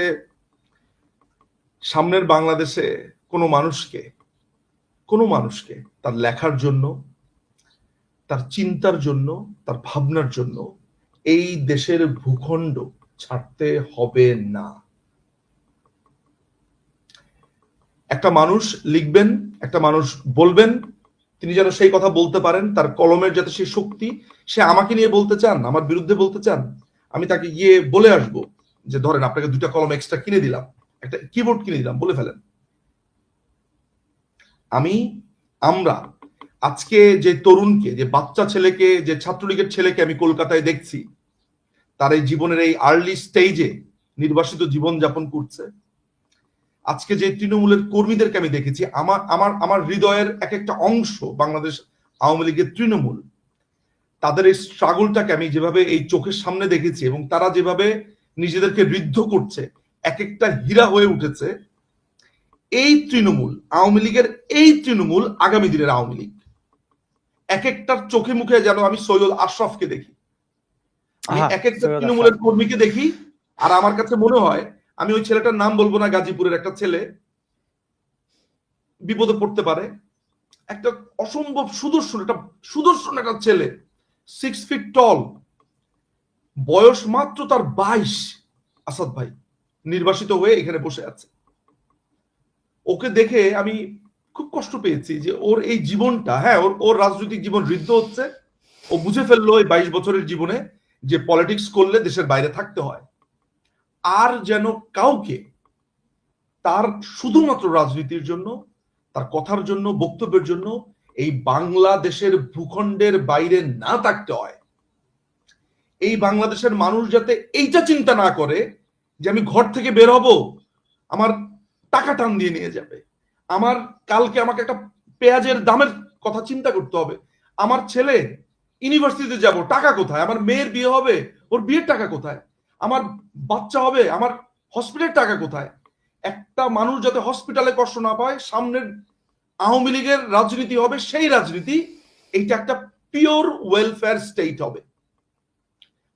সামনের বাংলাদেশে কোনো মানুষকে কোনো মানুষকে তার লেখার জন্য, তার চিন্তার জন্য, তার ভাবনার জন্য এই দেশের ভূখণ্ড ছাড়তে হবে না। একটা মানুষ লিখবেন, একটা মানুষ বলবেন, তিনি যেন সেই কথা বলতে পারেন, তার কলমের যাতে সেই শক্তি, সে আমাকে নিয়ে বলতে চান, আমার বিরুদ্ধে বলতে চান, আমি তাকে গিয়ে বলে আসব যে ধরেন আপনাকে 2টা কলম এক্সট্রা কিনে দিলাম, একটা কিবোর্ড কিনে দিলাম, বলে ফেলেন। আমরা আজকে যে তরুণকে, যে বাচ্চা ছেলেকে, যে ছাত্রলীগের ছেলেকে আমি কলকাতায় দেখছি, তার এই জীবনের এই আর্লি স্টেজে নির্বাসিত জীবন যাপন করছে, আজকে যে তৃণমূলের কর্মীদেরকে আমি দেখেছি, আমার আমার আমার হৃদয়ের এক একটা অংশ বাংলাদেশ আওয়ামী লীগের তৃণমূল, তাদের এই স্ট্রাগলটাকে আমি যেভাবে এই চোখের সামনে দেখেছি, এবং তারা যেভাবে নিজেদেরকে ঋদ্ধ করছে, এক একটা হীরা হয়ে উঠেছে। এই তৃণমূল, আওয়ামী লীগের এই তৃণমূল আগামী দিনের আওয়ামী লীগ। এক একটার চোখে মুখে যেন আমি সৈয়দ আশরাফকে দেখি, আমি এক একটা তৃণমূলের কর্মীকে দেখি, আর আমার কাছে মনে হয়, আমি ওই ছেলেটার নাম বলবো না, গাজীপুরের একটা ছেলে, বিপদে পড়তে পারে, একটা অসম্ভব সুদর্শন একটা ছেলে, 6 ফিট টল, বয়স মাত্র তার 22, আসাদ ভাই নির্বাসিত হয়ে এখানে বসে আছে। ওকে দেখে আমি খুব কষ্ট পেয়েছি যে ওর এই জীবনটা, হ্যাঁ ওর রাজনৈতিক জীবন ঋদ্ধ হচ্ছে। ও বুঝে ফেললো এই 22 বছরের জীবনে যে পলিটিক্স করলে দেশের বাইরে থাকতে হয়, আর যেন কাউকে তার শুধুমাত্র রাজনীতির জন্য, তার কথার জন্য, বক্তব্যের জন্য এই বাংলাদেশের ভূখণ্ডের বাইরে না থাকতে হয়। এই বাংলাদেশের মানুষ যাতে এইটা চিন্তা না করে যে আমি ঘর থেকে বের হব, আমার টাকা টান দিয়ে নিয়ে যাবে, আমার কালকে আমাকে একটা পেঁয়াজের দামের কথা চিন্তা করতে হবে, আমার ছেলে ইউনিভার্সিটিতে যাব, টাকা কোথায়, আমার মেয়ের বিয়ে হবে, ওর বিয়ের টাকা কোথায়, আমার বাচ্চা হবে, আমার হসপিটালের টাকা কোথায়। একটা মানুষ যাতে হসপিটালে কষ্ট না পায়, সামনের আওয়ামী লীগের রাজনীতি হবে সেই রাজনীতি, এইটা একটা পিওর ওয়েলফেয়ার স্টেট হবে।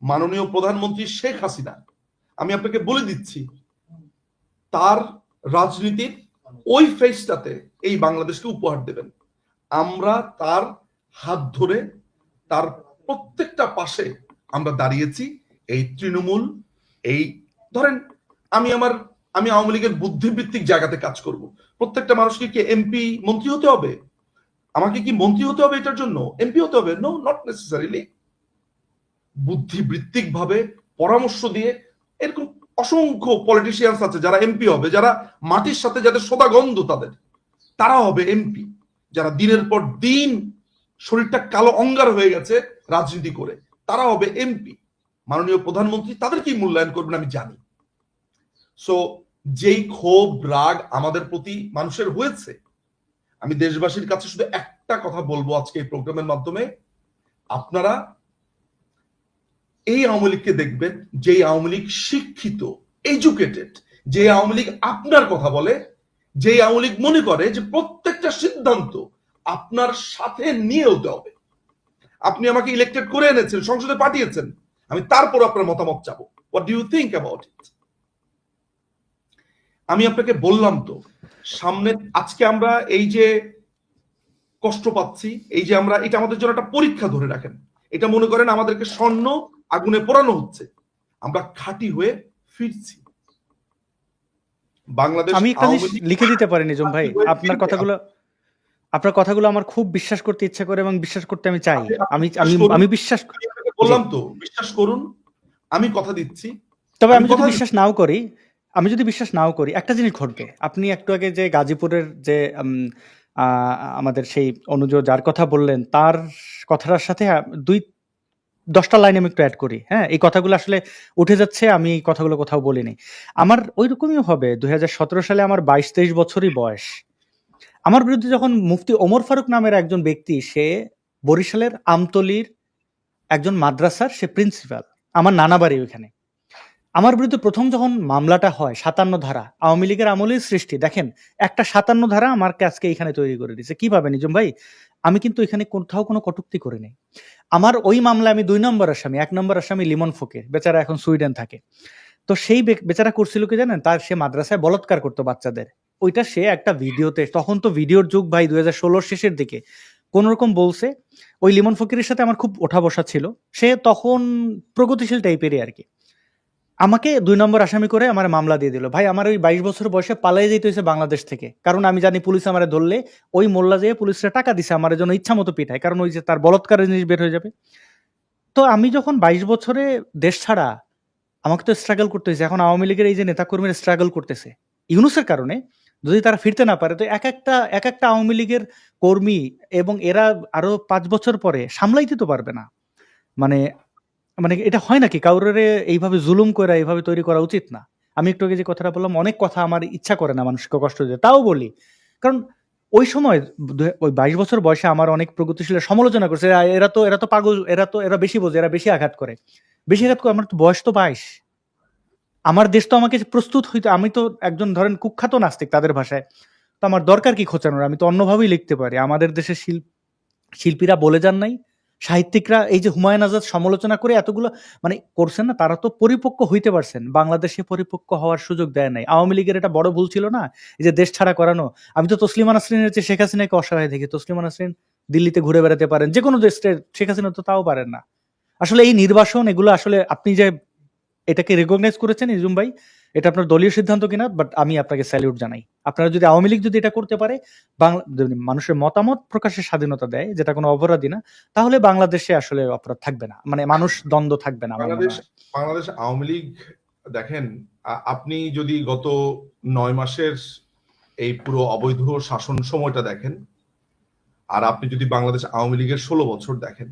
মাননীয় প্রধানমন্ত্রী শেখ হাসিনা, আমি আপনাকে বলে দিচ্ছি, তার রাজনীতির ওই ফেজটাতে এই বাংলাদেশকে উপহার দেবেন। আমরা তার হাত ধরে তার প্রত্যেকটা পাশে আমরা দাঁড়িয়েছি। এই তৃণমূল, এই ধরেন আমি আওয়ামী লীগের বুদ্ধিবৃত্তিক জায়গাতে কাজ করব। প্রত্যেকটা মানুষকে কি এমপি মন্ত্রী হতে হবে? আমাকে কি মন্ত্রী হতে হবে এটার জন্য? এমপি হতে হবে? No, not necessarily. বুদ্ধিবৃত্তিক ভাবে পরামর্শ দিয়ে, এরকম অসংখ্য পলিটিশিয়ানস আছে যারা এমপি হবে, যারা মাটির সাথে যাদের সদাগন্ধ তারা হবে এমপি, যারা দিনের পর দিন শরীরটা কালো অঙ্গার হয়ে গেছে রাজনীতি করে, তারা হবে এমপি। মাননীয় প্রধানমন্ত্রী তাদেরকেই মূল্যায়ন করবেন আমি জানি। সো যেই ক্ষোভ রাগ আমাদের প্রতি মানুষের হয়েছে, আমি দেশবাসীর কাছে শুধু একটা কথা বলবো আজকে এই প্রোগ্রামের মাধ্যমে, আপনারা এই আওয়ামী লীগকে দেখবেন যে আওয়ামী লীগ শিক্ষিত, এডুকেটেড, যে আওয়ামী লীগ আপনার কথা বলে, যে আওয়ামী লীগ মনে করে যে প্রত্যেকটা সিদ্ধান্ত আপনার সাথে নিয়ে হতে হবে। আপনি আমাকে ইলেক্টেড করে এনেছেন, সংসদে পাঠিয়েছেন, আমি তারপর আপনার মতামত চাবো। What do you think about it? আমি আপনাকে বললাম তো, সামনে আজকে আমরা এই যে কষ্ট পাচ্ছি, এই যে আমরা, এটা আমাদের জন্য একটা পরীক্ষা ধরে রাখেন। এটা মনে করেন আমাদেরকে স্বর্ণ আগুনে পোড়ানো হচ্ছে, আমরা খাঁটি হয়ে ফিরছি। বাংলাদেশ আমি একটা জিনিস লিখে দিতে পারি নিজাম ভাই, আপনার কথাগুলো আমার খুব বিশ্বাস করতে ইচ্ছা করে এবং বিশ্বাস করতে আমি চাই। আমি বিশ্বাস বললাম তো, বিশ্বাস করুন, আমি কথা দিচ্ছি। তবে আমি যদি বিশ্বাস নাও করি একটা জিনিস ঘটবে। আপনি একটু আগে যে গাজীপুরের যে আমাদের সেই অনুজ যার কথা বললেন, তার কথাটার সাথে 10টা লাইন আমি একটু অ্যাড করি। হ্যাঁ, এই কথাগুলো আসলে উঠে যাচ্ছে, আমি এই কথাগুলো কোথাও বলিনি। আমার ওই রকমই হবে। 2017 সালে আমার 22-23 বছরই বয়স। আমার বিরুদ্ধে যখন মুফতি ওমর ফারুক নামের একজন ব্যক্তি, সে বরিশালের আমতলির একজন মাদ্রাসার সে প্রিন্সিপাল, আমার নানা বাড়ি ওইখানে, আমার বিরুদ্ধে প্রথম যখন মামলাটা হয়, 57 ধারা, আওয়ামী লীগের আমলের সৃষ্টি। দেখেন, একটা 57 ধারা আমাকে আজকে এখানে তৈরি করে দিচ্ছে। কিভাবে নিজাম ভাই? আমি কিন্তু এখানে কোথাও কোনো কটূক্তি করি নাই। আমার ওই মামলায় আমি 2 নম্বর আসামি, 1 নম্বর আসামি লিমন ফকির, বেচারা এখন সুইডেন থাকে। তো সেই বেচারা করছিল কি জানেন? তার সে মাদ্রাসায় বলাৎকার করতো বাচ্চাদের। ওইটা সে একটা ভিডিওতে, তখন তো ভিডিওর যুগ ভাই, 2016 শেষের দিকে, কোন রকম বলছে। ওই লিমন ফকিরের সাথে আমার খুব ওঠা বসা ছিল। সে তখন প্রগতিশীল টাইপেরই আর কি। আমাকে 2 নম্বর আসামি করে আমার মামলা দিয়ে দিল। ভাই, আমার ওই 22 বছর বয়সে পালিয়ে যেতে হয়েছে বাংলাদেশ থেকে, কারণ আমি জানি পুলিশ আমারে ধরলে ওই মোল্লা যেয়ে পুলিশরা টাকা দিছে আমার জন্য ইচ্ছা মতো পিঠায়, কারণ ওই যে তার বলৎকারের জিনিস বের হয়ে যাবে। তো আমি যখন 22 বছরে দেশ ছাড়া, আমাকে তো স্ট্রাগল করতে হয়েছে। এখন আওয়ামী লীগের এই যে নেতাকর্মীরা স্ট্রাগল করতেছে ইউনূসের কারণে, যদি তারা ফিরতে না পারে, তো এক একটা আওয়ামী লীগের কর্মী এবং এরা আরো 5 বছর পরে সামলাইতে তো পারবে না। মানে এটা হয় নাকি? কাউরে এইভাবে জুলুম করে এইভাবে তৈরি করা উচিত না। আমি একটু আগে যে কথাটা বললাম, অনেক কথা আমার ইচ্ছা করে না মানুষকে কষ্ট দিতে, তাও বলি। কারণ ওই সময় ওই 22 বছর বয়সে আমার অনেক প্রগতিশীল সমালোচনা করছে, এরা তো পাগল, এরা বেশি বোঝে, এরা বেশি আঘাত করে। আমার তো বয়স তো 22। আমার দেশ তো আমাকে প্রস্তুত হইতে, আমি তো একজন ধরেন কুখ্যাত নাস্তিক তাদের ভাষায়, তো আমার দরকার কি খোঁচানোর? আমি তো অন্যভাবেই লিখতে পারি। আমাদের দেশের শিল্পীরা বলে যান নাই, সাহিত্যিকরা এই যে হুমায়ুন আজাদ সমালোচনা করে এতগুলো মানে করছেন না, তারা তো পরিপক্ক হইতে পারছেন, বাংলাদেশে পরিপক্ক হওয়ার সুযোগ দেয় নাই। আওয়ামী লীগের এটা বড় ভুল ছিল না, এই যে দেশ ছাড়া করানো। আমি তো তসলিমা নাসরিনের চেয়ে শেখ হাসিনাকে অসহায় দেখি। তসলিমা নাসরিন দিল্লিতে ঘুরে বেড়াতে পারেন, যে কোনো দেশে, শেখ হাসিনা তো তাও পারেন না। আসলে এই নির্বাসন এগুলো আসলে আপনি যে এটাকে রেকগনাইজ করেছেন ইজুম ভাই, এটা আপনার দলীয় সিদ্ধান্ত কিনা, বাট আমি আপনাকে স্যালিউট জানাই। আপনারা যদি আওয়ামী লীগ যদি এটা করতে পারে, বাংলা মানুষের মতামত প্রকাশের স্বাধীনতা দেয়, যেটা কোনো অপরাধী না, তাহলে বাংলাদেশে আসলে অপরাধ থাকবে না, মানে মানুষ দ্বন্দ্ব থাকবে না আমার মনে হয়। বাংলাদেশ আওয়ামী লীগ দেখেন, আপনি যদি গত 9 মাসের এই পুরো অবৈধ শাসন সময়টা দেখেন, আর আপনি যদি বাংলাদেশ আওয়ামী লীগের 16 বছর দেখেন,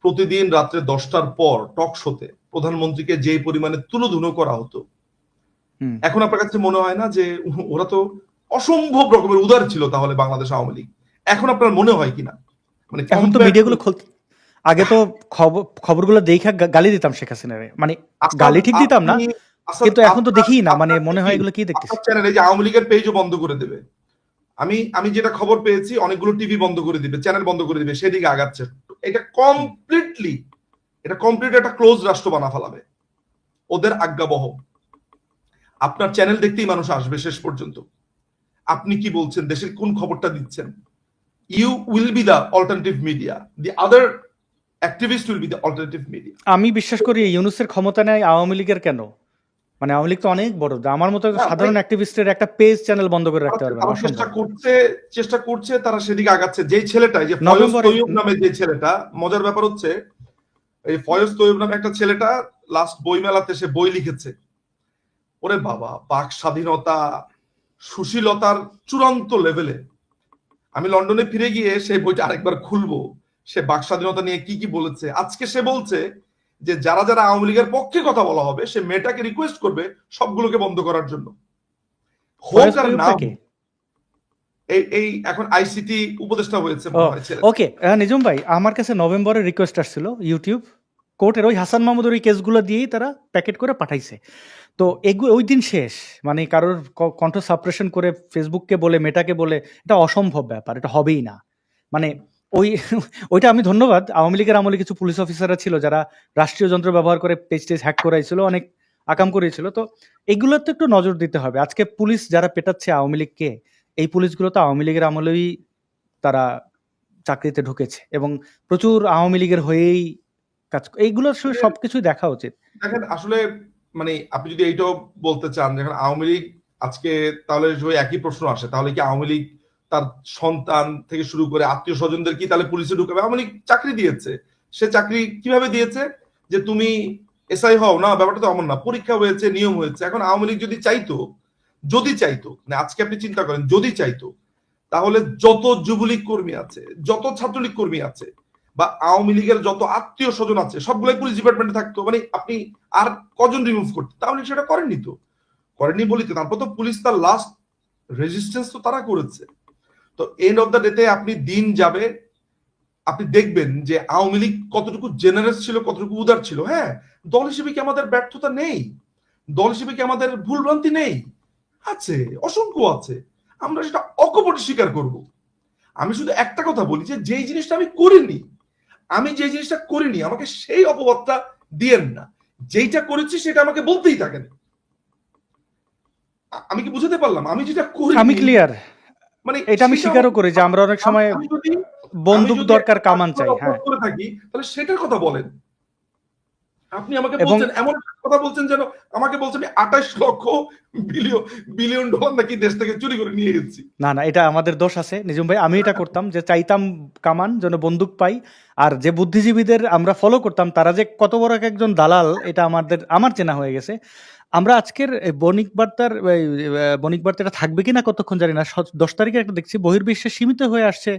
প্রতিদিন রাত্রে 10টার পর টক শোতে প্রধানমন্ত্রীকে যে পরিমাণে তুলোধুনো করা হতো, এখন আপনার কাছে মনে হয় না যে ওরা তো অসম্ভব রকমের উদার ছিল তাহলে বাংলাদেশ আওয়ামী লীগ? এখন আপনার মনে হয় কিনা? মানে এখন তো মিডিয়াগুলো খুলতে, আগে তো খবরগুলো দেখা গালি দিতাম শেখ হাসিনারে, মানে গালি ঠিক দিতাম না, কিন্তু এখন তো দেখি না, মানে মনে হয় এগুলো কি দেখতেছি। চ্যানেলে যে আওয়ামী লীগের পেজও বন্ধ করে দেবে, আমি যেটা খবর পেয়েছি, অনেকগুলো টিভি বন্ধ করে দিবে, চ্যানেল বন্ধ করে দিবে, সেদিকে আগাচ্ছে। এটা কমপ্লিট একটা ক্লোজ রাষ্ট্র বানা ফেলাবে ওদের আজ্ঞাবহ। আপনার চ্যানেল দেখতেই মানুষ আসবে শেষ পর্যন্ত। আপনি কি বলছেন, দেশের কোন খবরটা দিচ্ছেন, you will be the alternative media, the other activist will be the alternative media. আমি বিশ্বাস করি ইউনূসের ক্ষমতা নেই আওয়ামী লীগের কেন, মানে আওয়ামী লীগ তো অনেক বড়, আমার মতো সাধারণ অ্যাক্টিভিস্টের একটা পেজ চ্যানেল বন্ধ করে রাখতে পারবে না। চেষ্টা করছে তারা সেদিকে আগাচ্ছে। যেই ছেলেটা, যে ফয়েজ তৈয়ব নামে যে ছেলেটা, মজার ব্যাপার হচ্ছে এই ফয়েজ তৈয়ব নামে একটা ছেলেটা লাস্ট বইমেলাতে সে বই লিখেছে। ওরে বাবা, বাক স্বাধীনতা, সুশীলতার চূড়ান্ত লেভেলে। আমি লন্ডনে ফিরে গিয়ে সেই বইটা আরেকবার খুলবো, সে বাক স্বাধীনতা নিয়ে কি কি বলেছে। আজকে সে বলছে যে যারা যারা আওয়ামী লীগের পক্ষে কথা বলা হবে, সে মেয়েটাকে রিকোয়েস্ট করবে সবগুলোকে বন্ধ করার জন্য। হোক আর না, এই এখন আইসিটি উপদেষ্টা হয়েছে। ওকে নিজুম ভাই, আমার কাছে নভেম্বরের রিকোয়েস্ট আসছিল, ইউটিউব কোর্টের ওই হাসান মাহমুদের ওই কেসগুলো দিয়েই তারা প্যাকেট করে পাঠাইছে। তো ওই দিন শেষ, মানে কারোর কণ্ঠ সাপ্রেশন করে ফেসবুককে বলে মেটাকে বলে, এটা অসম্ভব ব্যাপার, এটা হবেই না। মানে ওইটা আমি ধন্যবাদ, আওয়ামী লীগের আমলে কিছু পুলিশ অফিসাররা ছিল যারা রাষ্ট্রীয় যন্ত্র ব্যবহার করে পেজ টেজ হ্যাক করাইছিল, অনেক আকাম করেছিল। তো এগুলো তো একটু নজর দিতে হবে। আজকে পুলিশ যারা পেটাচ্ছে আওয়ামী লীগকে, এই পুলিশগুলো তো আওয়ামী লীগের আমলেই তারা চাকরিতে ঢুকেছে এবং প্রচুর আওয়ামী লীগের হয়েই কাজ, এইগুলো আসলে সবকিছুই দেখা উচিত। দেখেন আসলে মানে আপনি যদি এইটাও বলতে চান, যখন আওয়ামী লীগ আজকে, তাহলে একই প্রশ্ন আসে, তাহলে কি আওয়ামী লীগ তার সন্তান থেকে শুরু করে আত্মীয় স্বজনদের কি তাহলে পুলিশে ঢুকাবে? আওয়ামী লীগ চাকরি দিয়েছে, সে চাকরি কিভাবে দিয়েছে যে তুমি এসআই হও না, ব্যাপারটা তো এমন না, পরীক্ষা হয়েছে, নিয়ম হয়েছে। এখন আওয়ামী লীগ যদি চাইতো মানে আজকে আপনি চিন্তা করেন, যদি চাইতো, তাহলে যত যুবলীগ কর্মী আছে, যত ছাত্রলীগ কর্মী আছে, বা আওয়ামী লীগের যত আত্মীয় স্বজন আছে, সবগুলোই পুলিশ ডিপার্টমেন্টে থাকতো। মানে আপনি আর কজন রিমুভ করতে? তাহলে সেটা করেননি, তো করেননি বলিতে তারপর তো পুলিশ তার লাস্ট রেজিস্ট্যান্স তো তারা করেছে। তো এন্ড অফ দ্য ডেতে আপনি দিন যাবে, আপনি দেখবেন যে আওয়ামী লীগ কতটুকু জেনারেস ছিল, কতটুকু উদার ছিল। হ্যাঁ, দল হিসেবে কি আমাদের ব্যর্থতা নেই? দল হিসেবে কি আমাদের ভুলভ্রান্তি নেই? আছে, অসংখ্য আছে। আমরা সেটা অকপটে স্বীকার করব। আমি শুধু একটা কথা বলি, যে যেই জিনিসটা আমি করিনি, আমাকে সেই অপবাদটা দিয়েন না। যেইটা করেছি সেটা আমাকে বলতেই থাকেন। আমি কি বুঝাতে পারলাম? আমি যেটা করি, আমি ক্লিয়ার, মানে এটা আমি স্বীকারও করি যে আমরা অনেক সময় বন্দুক দরকার, কামান চাই। হ্যাঁ, করে থাকি, তাহলে সেটার কথা বলেন। আপনি আমাকে বলছেন, এমন কথা বলছেন যেন আমাকে বলছেন 28 লক্ষ বিলিয়ন ডলার নাকি দেশ থেকে চুরি করে নিয়ে গেছি। না না, এটা আমাদের দোষ আছে নিজুম ভাই। আমি এটা করতাম যে চাইতাম কামান যেন বন্দুক পাই, আর যে বুদ্ধিজীবীদের আমরা ফলো করতাম তারা যে কত বড় একজন দালাল, এটা আমার চেনা হয়ে গেছে। আমরা আজকের বণিক বার্তা থাকবে কিনা কতক্ষণ জানি না। 10 তারিখে একটা দেখছি বহির্বিশ্বে সীমিত হয়ে আসছে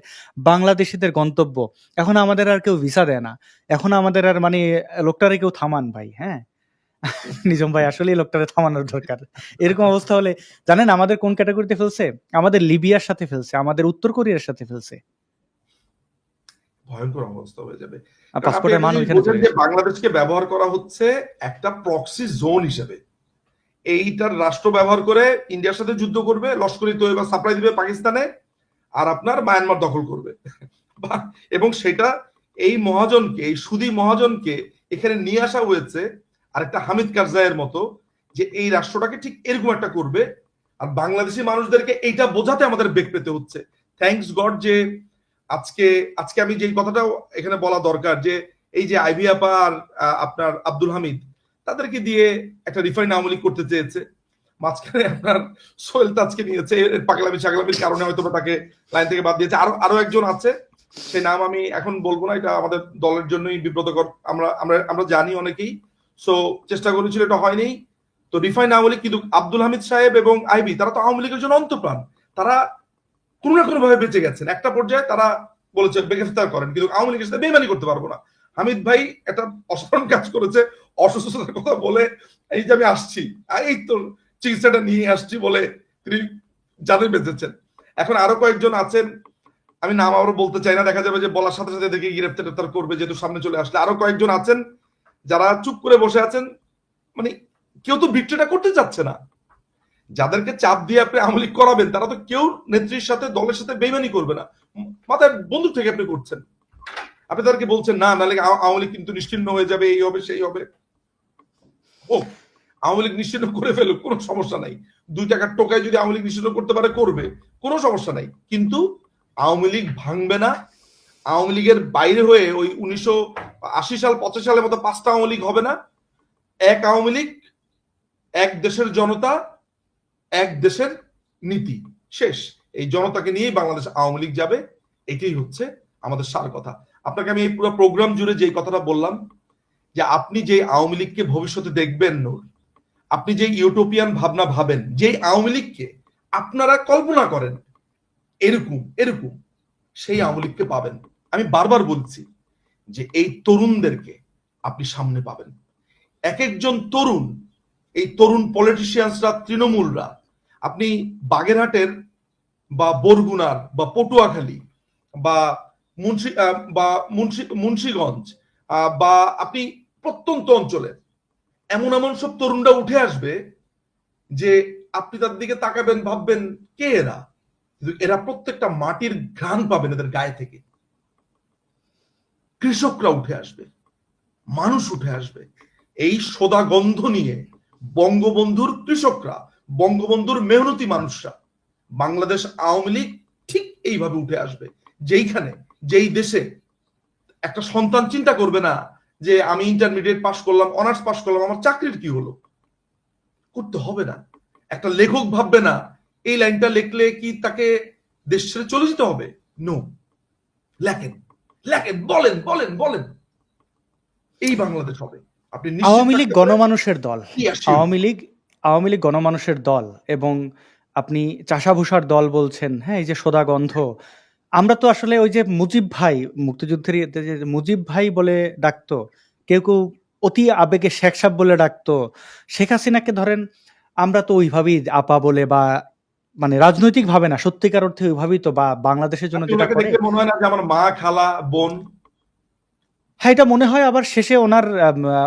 বাংলাদেশিদের গন্তব্য। এখন আমাদের আর কেউ ভিসা দেয় না, এখন আমাদের আর মানে লোকটারে কেউ থামান ভাই। হ্যাঁ নিজম ভাই, আসলে লোকটারে থামানোর দরকার। এরকম অবস্থা হলে জানেন আমাদের কোন ক্যাটাগরিতে ফেলছে? আমাদের লিবিয়ার সাথে ফেলছে, আমাদের উত্তর কোরিয়ার সাথে ফেলছে। ভয়ঙ্কর অবস্থা হয়ে যাবে। পাসপোর্টের মান ওইখানে চলে গেছে। বাংলাদেশকে ব্যবহার করা হচ্ছে একটা প্রক্সি জোন হিসেবে। এইটার রাষ্ট্র ব্যবহার করে ইন্ডিয়ার সাথে যুদ্ধ করবে, লস্করি তৈবা সাপ্লাই দিবে পাকিস্তানে, আর আপনার মায়ানমার দখল করবে। এবং সেটা এই মহাজনকে, এই সুদী মহাজনকে এখানে নিয়ে আসা হয়েছে আর একটা হামিদ কারজাইয়ের মতো, যে এই রাষ্ট্রটাকে ঠিক এরকম একটা করবে। আর বাংলাদেশি মানুষদেরকে এইটা বোঝাতে আমাদের বেগ পেতে হচ্ছে। থ্যাঙ্কস গড যে আজকে আজকে আমি যে কথাটাও এখানে বলা দরকার, যে এই যে আইভি আপা আর আপনার আব্দুল হামিদ, তাদেরকে দিয়ে একটা রিফাইন আওয়ামী লীগ করতে চেয়েছে। মাঝখানে আপনার সোহেল তাজকে নিয়েছে, পাগলামি ছাগলামির কারণে হয়তো তাকে লাইন থেকে বাদ দিয়েছে। আরো একজন আছে, সেই নাম আমি এখন বলবো না, এটা আমাদের দলের জন্যই বিব্রতকর, আমরা আমরা আমরা জানি অনেকেই। সো চেষ্টা করেছিল, এটা হয়নি। তো রিফাইন আওয়ামী লীগ, কিন্তু আব্দুল হামিদ সাহেব এবং আইবি তারা তো আওয়ামী লীগের জন্য অন্তপ্রাণ, তারা কোনো না কোনো ভাবে বেঁচে গেছেন। একটা পর্যায়ে তারা বলেছে গ্রেফতার করেন, কিন্তু আওয়ামী লীগের সাথে বেইমানি করতে পারবো না। হামিদ ভাই একটা অসাধারণ কাজ করেছে, অসুস্থতার কথা বলে এই যে আমি আসছি, এই তো চিকিৎসাটা নিয়ে আসছি বলে তিনি জানে বেঁচেছেন। এখন আরো কয়েকজন আছেন, আমি নাম আবার বলতে চাই না, দেখা যাবে যে বলার সাথে সাথে দেখে গ্রেফতার করবে, যেহেতু সামনে চলে আসলে। আরো কয়েকজন আছেন যারা চুপ করে বসে আছেন, মানে কেউ তো বিক্রিটা করতে চাচ্ছে না। যাদেরকে চাপ দিয়ে আপনি আওয়ামী লীগ করাবেন, তারা তো কেউ নেত্রীর সাথে, দলের সাথে বেইমানি করবে না, মাথায় বন্দুক থেকে আপনি করছেন। আপনি তাদেরকে বলছেন না, নাহলে আওয়ামী লীগ কিন্তু নিশ্চিহ্ন হয়ে যাবে, এই হবে সেই হবে। ও আওয়ামী লীগ নিশ্চিহ্ন করে ফেলুক, কোনো সমস্যা নাই। 2 টাকার টোকায় যদি আওয়ামী লীগ নিশ্চিহ্ন করতে পারে করবে, কোনো সমস্যা নাই। কিন্তু আওয়ামী লীগ ভাঙবে না। আওয়ামী লীগের বাইরে হয়ে ওই 1980 সাল 85 সালের মতো 5টা আওয়ামী লীগ হবে না। এক আওয়ামী লীগ, এক দেশের জনতা, এক দেশের নীতি, শেষ। এই জনতাকে নিয়েই বাংলাদেশ আওয়ামী লীগ যাবে, এটাই হচ্ছে আমাদের সার কথা। আপনাকে আমি এই পুরো প্রোগ্রাম জুড়ে যে কথাটা বললাম, যে আপনি যে আওয়ামী লীগকে ভবিষ্যতে দেখবেন নূর, আপনি যে ইউটোপিয়ান ভাবনা ভাবেন, যে আওয়ামী লীগকে আপনারা কল্পনা করেন এরকম এরকম, সেই আওয়ামী লীগকে পাবেন। আমি বারবার বলছি যে এই তরুণদেরকে আপনি সামনে পাবেন। এক একজন তরুণ, এই তরুণ পলিটিশিয়ানসরা, তৃণমূলরা, আপনি বাগেরহাটের বা বরগুনার বা পটুয়াখালী বা মুন্সিগঞ্জ বা আপনি প্রত্যন্ত অঞ্চলে এমন এমন সব তরুণরা উঠে আসবে যে আপনি তার দিকে তাকাবেন, ভাববেন কে এরা, কিন্তু এরা প্রত্যেকটা মাটির ঘ্রাণ পাবেন এদের গায়ে থেকে। কৃষকরা উঠে আসবে, মানুষ উঠে আসবে, এই সোদা গন্ধ নিয়ে বঙ্গবন্ধুর কৃষকরা, বঙ্গবন্ধুর মেহনতি মানুষরা, বাংলাদেশ আওয়ামী লীগ ঠিক এইভাবে উঠে আসবে। যেই দেশে একটা সন্তান চিন্তা করবে না যে আমি ইন্টারমিডিয়েট পাস করলাম, অনার্স পাস করলাম, আমার চাকরির কি হলো, করতে হবে না। একটা লেখক ভাববে না এই লাইনটা লিখলে কি তাকে দেশ ছেড়ে চলে যেতে হবে। নো, লেখেন লেখেন, বলেন বলেন বলেন, এই বাংলাদেশ হবে। আপনি আওয়ামী লীগ গণমানুষের দল, আওয়ামী লীগ গণমানুষের দল, এবং আপনি চাষাভূষার দল বলছেন। হ্যাঁ, এই যে সোদা গন্ধ, আমরা তো আসলে ওই যে মুজিব ভাই, মুক্তিযুদ্ধের মুজিব ভাই বলে ডাকতো, কেউ কেউ অতি আবেগে শেখ সাহেব বলে ডাকতো। শেখ হাসিনাকে ধরেন আমরা তো ওইভাবেই আপা বলে, বা মানে রাজনৈতিক ভাবে না, সত্যিকার অর্থে ওইভাবেই তো, বা বাংলাদেশের জন্য যেটা করে মনে হয় না যে আমার মা, খালা, বোন। হ্যাঁ, এটা মনে হয়। আবার শেষে ওনার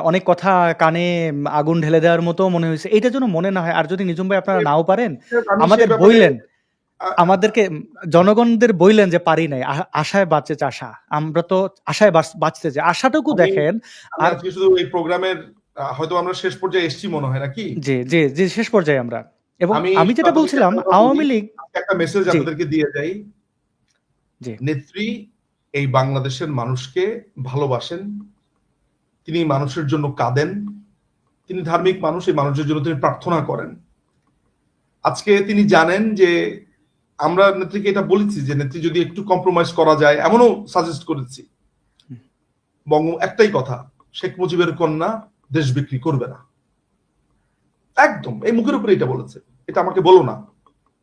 অনেক কথা কানে আগুন ঢেলে দেওয়ার মতো মনে হয়েছে, এইটা যেন মনে না হয়। আর যদি নিজুম ভাই আপনারা নাও পারেন, আমাদের বইলেন, আমাদেরকে জনগণদের বইলেন যে পারি নাই, আশায় বাঁচে চাষা, আমরা তো আশায় বাঁচতে যে আশাটুকু দেখেন। আর শুধু এই প্রোগ্রামের হয়তো আমরা শেষ পর্যায়ে এসেছি মনে হয়, নাকি? জি জি জি, শেষ পর্যায়ে আমরা। এবং আমি যেটা বলছিলাম, আওয়ামী লীগ, একটা মেসেজ আপনাদেরকে দিয়ে যাই। নেত্রী এই বাংলাদেশের মানুষকে ভালোবাসেন, তিনি মানুষের জন্য কাঁদেন, তিনি ধার্মিক মানুষ, এই মানুষের জন্য তিনি প্রার্থনা করেন। আজকে তিনি জানেন যে আমরা নেত্রীকে এটা বলেছি যে নেত্রী যদি একটু কম্প্রোমাইজ করা যায়, এমনও সাজেস্ট করেছি। একটাই কথা, শেখ মুজিবের কন্যা দেশ বিক্রি করবে না, একদম এই মুখের উপরে এটা বলেছে। এটা আমাকে বলো না,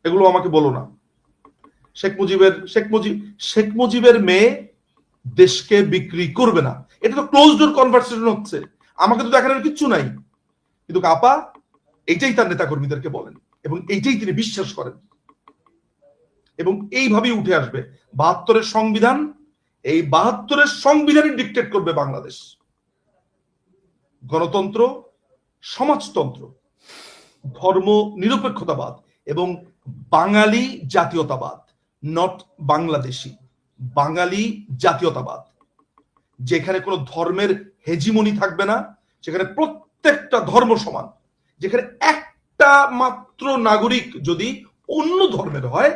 এগুলো আমাকে বলো না। শেখ মুজিবের মেয়ে দেশকে বিক্রি করবে না, এটা তো ক্লোজ ডোর কনভারসেশন হচ্ছে, আমাকে তো দেখানোর কিচ্ছু নাই। কিন্তু আপা এইটাই তার নেতা কর্মীদেরকে বলেন, এবং এইটাই তিনি বিশ্বাস করেন, এবং এইভাবেই উঠে আসবে 72-এর সংবিধান। এই 72-এর সংবিধানই ডিক্টেট করবে বাংলাদেশ। গণতন্ত্র, সমাজতন্ত্র, ধর্ম নিরপেক্ষতাবাদ এবং বাঙালি জাতীয়তাবাদ, নট বাংলাদেশি, বাঙালি জাতীয়তাবাদ, যেখানে কোনো ধর্মের হেজিমনি থাকবে না, সেখানে প্রত্যেকটা ধর্ম সমান, যেখানে একটা মাত্র নাগরিক যদি অন্য ধর্মের হয়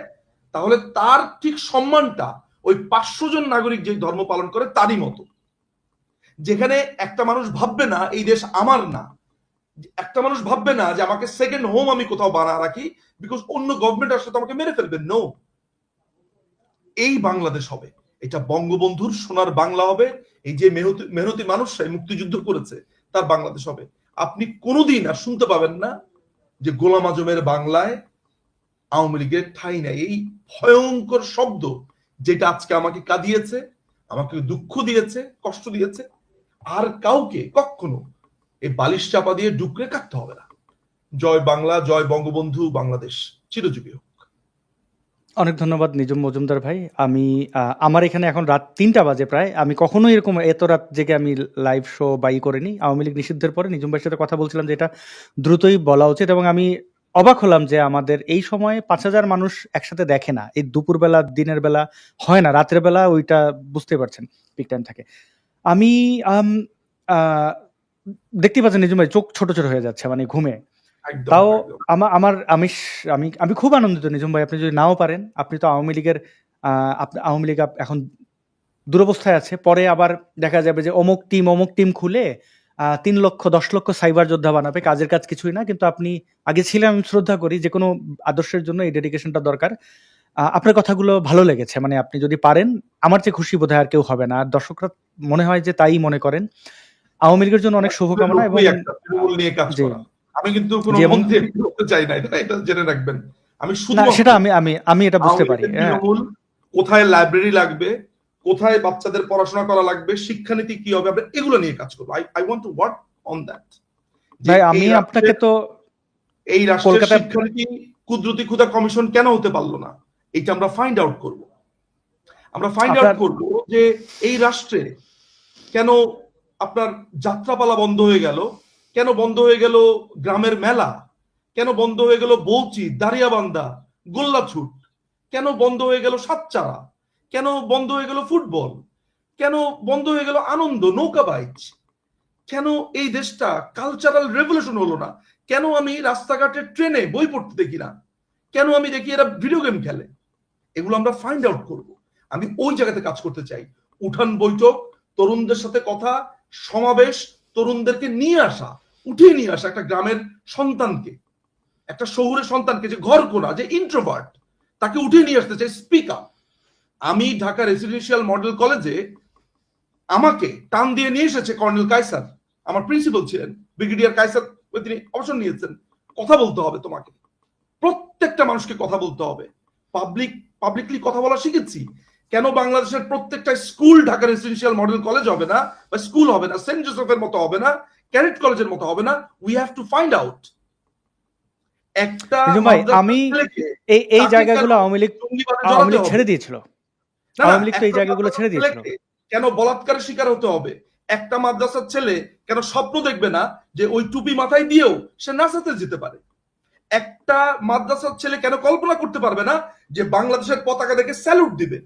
তাহলে তার ঠিক সম্মানটা ওই 500 জন নাগরিক যে ধর্ম পালন করে তারই মতো। যেখানে একটা মানুষ ভাববে না এই দেশ আমার না, একটা মানুষ ভাববে না যে আমাকে সেকেন্ড হোম আমি কোথাও বানা রাখি বিকজ অন্য গভর্নমেন্ট আসলে আমাকে মেরে ফেলবে। নো, এই বাংলাদেশ হবে, এটা বঙ্গবন্ধুর সোনার বাংলা হবে, এই যে মেহনতি মানুষরাই মুক্তিযুদ্ধ করেছে তার বাংলাদেশ হবে। আপনি কোনোদিন আর শুনতে পাবেন না যে গোলাম আজমের বাংলায় আওয়ামী লীগের ঠাঁই নাই। এই ভয়ঙ্কর শব্দ যেটা আজকে আমাকে কাঁদিয়েছে, আমাকে দুঃখ দিয়েছে, কষ্ট দিয়েছে, আর কাউকে কখনো এই বালিশ চাপা দিয়ে ডুকরে কাটতে হবে না। জয় বাংলা, জয় বঙ্গবন্ধু, বাংলাদেশ চিরজীবী হোক। অনেক ধন্যবাদ নিজুম মজুমদার ভাই। আমি আমার এখানে এখন রাত 3টা বাজে প্রায়। আমি কখনোই এরকম এত রাত জেগে আমি লাইভ শো বাই করিনি। আওয়ামী লীগ নিষিদ্ধের পরে নিজুম ভাইয়ের সাথে কথা বলছিলাম যে এটা দ্রুতই বলা উচিত, এবং আমি অবাক হলাম যে আমাদের এই সময়ে 5,000 মানুষ একসাথে দেখে না। এই দুপুরবেলা, দিনের বেলা হয় না, রাতের বেলা ওইটা বুঝতে পারছেন পিক টাইম থাকে। আমি দেখতে পাচ্ছেন নিজুম ভাই চোখ ছোট ছোট হয়ে যাচ্ছে মানে ঘুমে। তাও আমি খুব আনন্দিত নিজুম ভাই, আপনি যদি নাও পারেন, আপনি তো আওয়ামী লীগের আওয়ামী লীগ এখন দুরবস্থায় আছে, পরে আবার দেখা যাবে যে অমুক টিম খুলে 3 লক্ষ 10 লক্ষ সাইবার যোদ্ধা বানাবে, কাজের কাজ কিছুই না। কিন্তু আপনি আগে ছিলেন, আমি শ্রদ্ধা করি, যে কোনো আদর্শের জন্য এই ডেডিকেশনটা দরকার। আপনার কথাগুলো ভালো লেগেছে, মানে আপনি যদি পারেন, আমার চেয়ে খুশি বোধহয় আর কেউ হবে না। আর দর্শকরা মনে হয় যে তাই মনে করেন। আওয়ামী লীগের জন্য অনেক শুভকামনা। এবং তৃণমূল নিয়ে কাজ করা, আমি কিন্তু কোনো এবং মন্ত্রী করতে চাই না, এটা জেনে রাখবেন। আমি শুধু সেটা আমি এটা বুঝতে পারি। তৃণমূল কোথায় লাইব্রেরি লাগবে, কোথায় বাচ্চাদের পড়াশোনা করা লাগবে, শিক্ষানীতি কি হবে, আমরা এগুলো নিয়ে কাজ করবো। I want to work on that. ভাই আমি আপনাকে তো এই রাষ্ট্রের শিক্ষানীতি কুদরতি ক্ষুধা কমিশন কেন হতে পারলো না, এটা আমরা ফাইন্ড আউট করব। আমরা ফাইন্ড আউট করব যে এই রাষ্ট্রে কেন আপনার যাত্রাপালা বন্ধ হয়ে গেল, কেন বন্ধ হয়ে গেল গ্রামের মেলা, কেন বন্ধ হয়ে গেল বৌচি, দাঁড়িয়াবান্ধা, গোল্লাছুট, কেন বন্ধ হয়ে গেল সাতচারা, কেন বন্ধ হয়ে গেল ফুটবল, কেন বন্ধ হয়ে গেল আনন্দ, নৌকা বাইচ, কেন এই দেশটা কালচারাল রেভলিউশন হলো না, কেন আমি রাস্তাঘাটে ট্রেনে বই পড়তে দেখি না, কেন আমি দেখি এরা ভিডিও গেম খেলে, এগুলো আমরা ফাইন্ড আউট করব। আমি ওই জায়গাতে কাজ করতে চাই। উঠান বৈঠক, তরুণদের সাথে কথা, সমাবেশ, তরুণদেরকে নিয়ে আসা, উঠিয়ে নিয়ে আসা একটা গ্রামের সন্তানকে, একটা শহুরের সন্তানকে যে ঘর কোনা, যে ইন্ট্রোভার্ট, তাকে উঠিয়ে নিয়ে আসতে চাই, স্পিক আপ। আমি ঢাকা রেসিডেন্সিয়াল মডেল কলেজে আমাকে টান দিয়ে নিয়ে এসেছে কর্নেল কায়সার, আমার প্রিন্সিপাল ছিলেন ব্রিগেডিয়ার কায়সার, তিনি অবসর নিয়েছেন। কথা বলতে হবে তোমাকে, প্রত্যেকটা মানুষকে কথা বলতে হবে, পাবলিকলি কথা বলা শিখেছি। কেন বাংলাদেশের প্রত্যেকটা school Dhaka residential model college হবে না, বা স্কুল হবে না, সেন্ট জোসেফের মতো হবে না, ক্যাডেট কলেজের মতো হবে না? We have to find out. একটা আমি এই জায়গাগুলো আওয়ামী লীগ ছেড়ে দিয়েছিল। আওয়ামী লীগ তো এই জায়গাগুলো ছেড়ে দিয়েছিল। কেন বলাৎকারের শিকার হতে হবে? একটা মাদ্রাসার ছেলে কেন স্বপ্ন দেখবে না যে ওই টুপি মাথায় দিয়েও সে নাসাতে যেতে পারে? একটা মাদ্রাসার ছেলে কেন কল্পনা করতে পারবে না যে বাংলাদেশের পতাকা দেখে স্যালুট দিবে?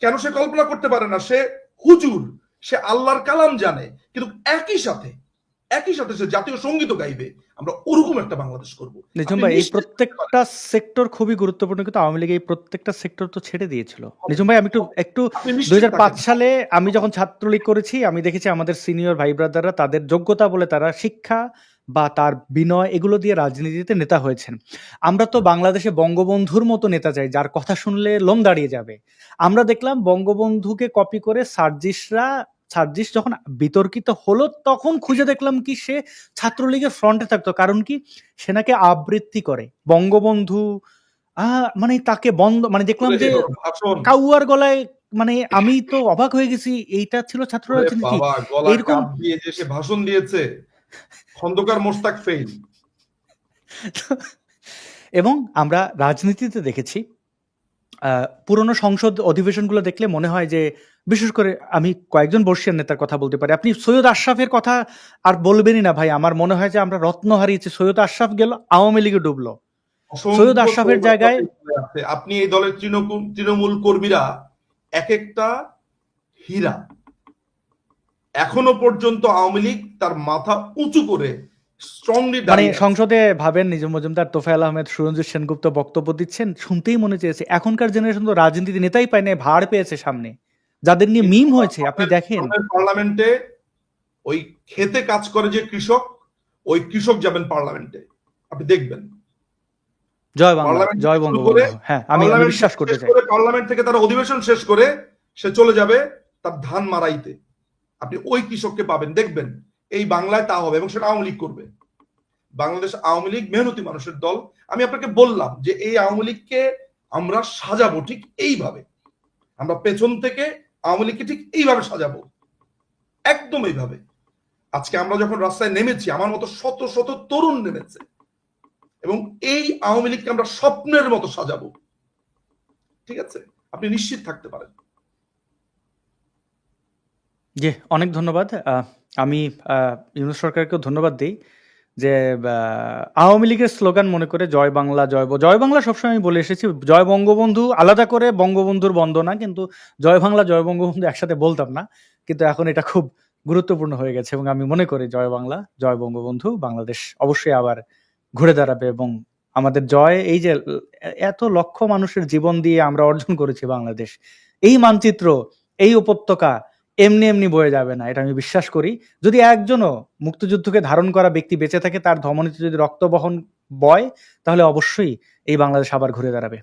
কেন সে কল্পনা করতে পারে না সে হুজুর, সে আল্লাহর কালাম জানে, কিন্তু একই সাথে সে জাতীয় সঙ্গীত গাইবে? আমরা ওরকম একটা বাংলাদেশ করবো। নিজুম ভাই, এই প্রত্যেকটা সেক্টর খুবই গুরুত্বপূর্ণ, কিন্তু আওয়ামী লীগ এই প্রত্যেকটা সেক্টর তো ছেড়ে দিয়েছিল। নিজুম ভাই, আমি একটু 2005 সালে আমি যখন ছাত্রলীগ করেছি, আমি দেখেছি আমাদের সিনিয়র ভাই ব্রাদাররা তাদের যোগ্যতা বলে তারা শিক্ষা বা তার বিনয় এগুলো দিয়ে রাজনীতিতে নেতা হয়েছেন। আমরা তো বাংলাদেশে বঙ্গবন্ধুর মতো নেতা চাই, যার কথা শুনলে লোম দাঁড়িয়ে যাবে। আমরা দেখলাম বঙ্গবন্ধুকে কপি করে সার্জিস যখন বিতর্কিত হলো, তখন খুঁজে দেখলাম কি সে ছাত্রলীগের ফ্রন্টে থাকতো। কারণ কি, সেনাকে আবৃত্তি করে বঙ্গবন্ধু, মানে তাকে মানে দেখলাম যে কাউয়ার গলায়, মানে আমি তো অবাক হয়ে গেছি। এইটা ছিল ছাত্র রাজনীতি? এরকম দিয়ে যে সে ভাষণ দিয়েছে, খন্দকার মোশতাক ফেইল। এবং আমরা রাজনীতিতে দেখেছি, পুরনো সংসদ অধিবেশনগুলো দেখলে মনে হয় যে, বিশেষ করে আমি কয়েকজন বর্ষিয়ান নেতার কথা বলতে পারি, আপনি সৈয়দ আশরাফের কথা আর বলবেনই না ভাই। আমার মনে হয় যে আমরা রত্ন হারিয়েছি। সৈয়দ আশরাফ গেল, আওয়ামী লীগে ডুবলো। সৈয়দ আশরাফের জায়গায় আপনি এই দলের তৃণমূল কর্মীরা এক একটা হীরা, এখনো পর্যন্ত আওয়ামী লীগ তার মাথা উঁচু করে স্ট্রংলি মানে দাঁড়িয়ে আছে। সংসদে ভাবেন নিজম মজুমদার, তোফায়েল আহমেদ, সুরঞ্জিত সেনগুপ্ত বক্তব্য দিচ্ছেন, শুনতেই মনে চেয়েছে এখনকার জেনারেশন তো রাজনীতি নেতাই পায় না, ভাড় পেয়েছে সামনে, যাদের নিয়ে মিম হয়েছে আপনি দেখেন। পার্লামেন্টে ওই খেতে কাজ করে যে কৃষক, ওই কৃষক যাবেন পার্লামেন্টে, আপনি দেখবেন। জয় বাংলা, পার্লামেন্ট জয় শুরু করে বঙ্গবন্ধু। হ্যাঁ, আমি বিশ্বাস করতে চাই। পার্লামেন্ট থেকে তারা অধিবেশন শেষ করে সে চলে যাবে তার ধান মারাইতে, আপনি ওই কৃষককে পাবেন, দেখবেন এই বাংলায় তা হবে, এবং সেটা আওয়ামী লীগ করবে। বাংলাদেশ আওয়ামী লীগ মেহনতি মানুষের দল। আমি আপনাকে বললাম যে এই আওয়ামী লীগকে আমরা সাজাবো ঠিক এইভাবে, আমরা পেছন থেকে আওয়ামী লীগকে ঠিক এইভাবে সাজাবো, একদম এইভাবে। আজকে আমরা যখন রাস্তায় নেমেছি, আমার মতো শত শত তরুণ নেমেছে, এবং এই আওয়ামী লীগকে আমরা স্বপ্নের মতো সাজাবো, ঠিক আছে, আপনি নিশ্চিত থাকতে পারেন। জি, অনেক ধন্যবাদ। আমি ইউনূস সরকারকেও ধন্যবাদ দিই যে আওয়ামী লীগের স্লোগান মনে করে জয় বাংলা, জয় বাংলা সবসময় আমি বলে এসেছি, জয় বঙ্গবন্ধু আলাদা করে বঙ্গবন্ধুর বন্দনা, কিন্তু জয় বাংলা জয় বঙ্গবন্ধু একসাথে বলতাম না, কিন্তু এখন এটা খুব গুরুত্বপূর্ণ হয়ে গেছে, এবং আমি মনে করি জয় বাংলা জয় বঙ্গবন্ধু, বাংলাদেশ অবশ্যই আবার ঘুরে দাঁড়াবে, এবং আমাদের জয়, এই যে এত লক্ষ মানুষের জীবন দিয়ে আমরা অর্জন করেছি বাংলাদেশ, এই মানচিত্র, এই উপত্যকা এমনি এমনি বয়ে যাবে না, এটা আমি বিশ্বাস করি। যদি একজনও মুক্তিযুদ্ধকে ধারণ করা ব্যক্তি বেঁচে থাকে, তার ধমনীতে যদি রক্ত বহন বয়, তাহলে অবশ্যই এই বাংলাদেশ আবার ঘুরে দাঁড়াবে।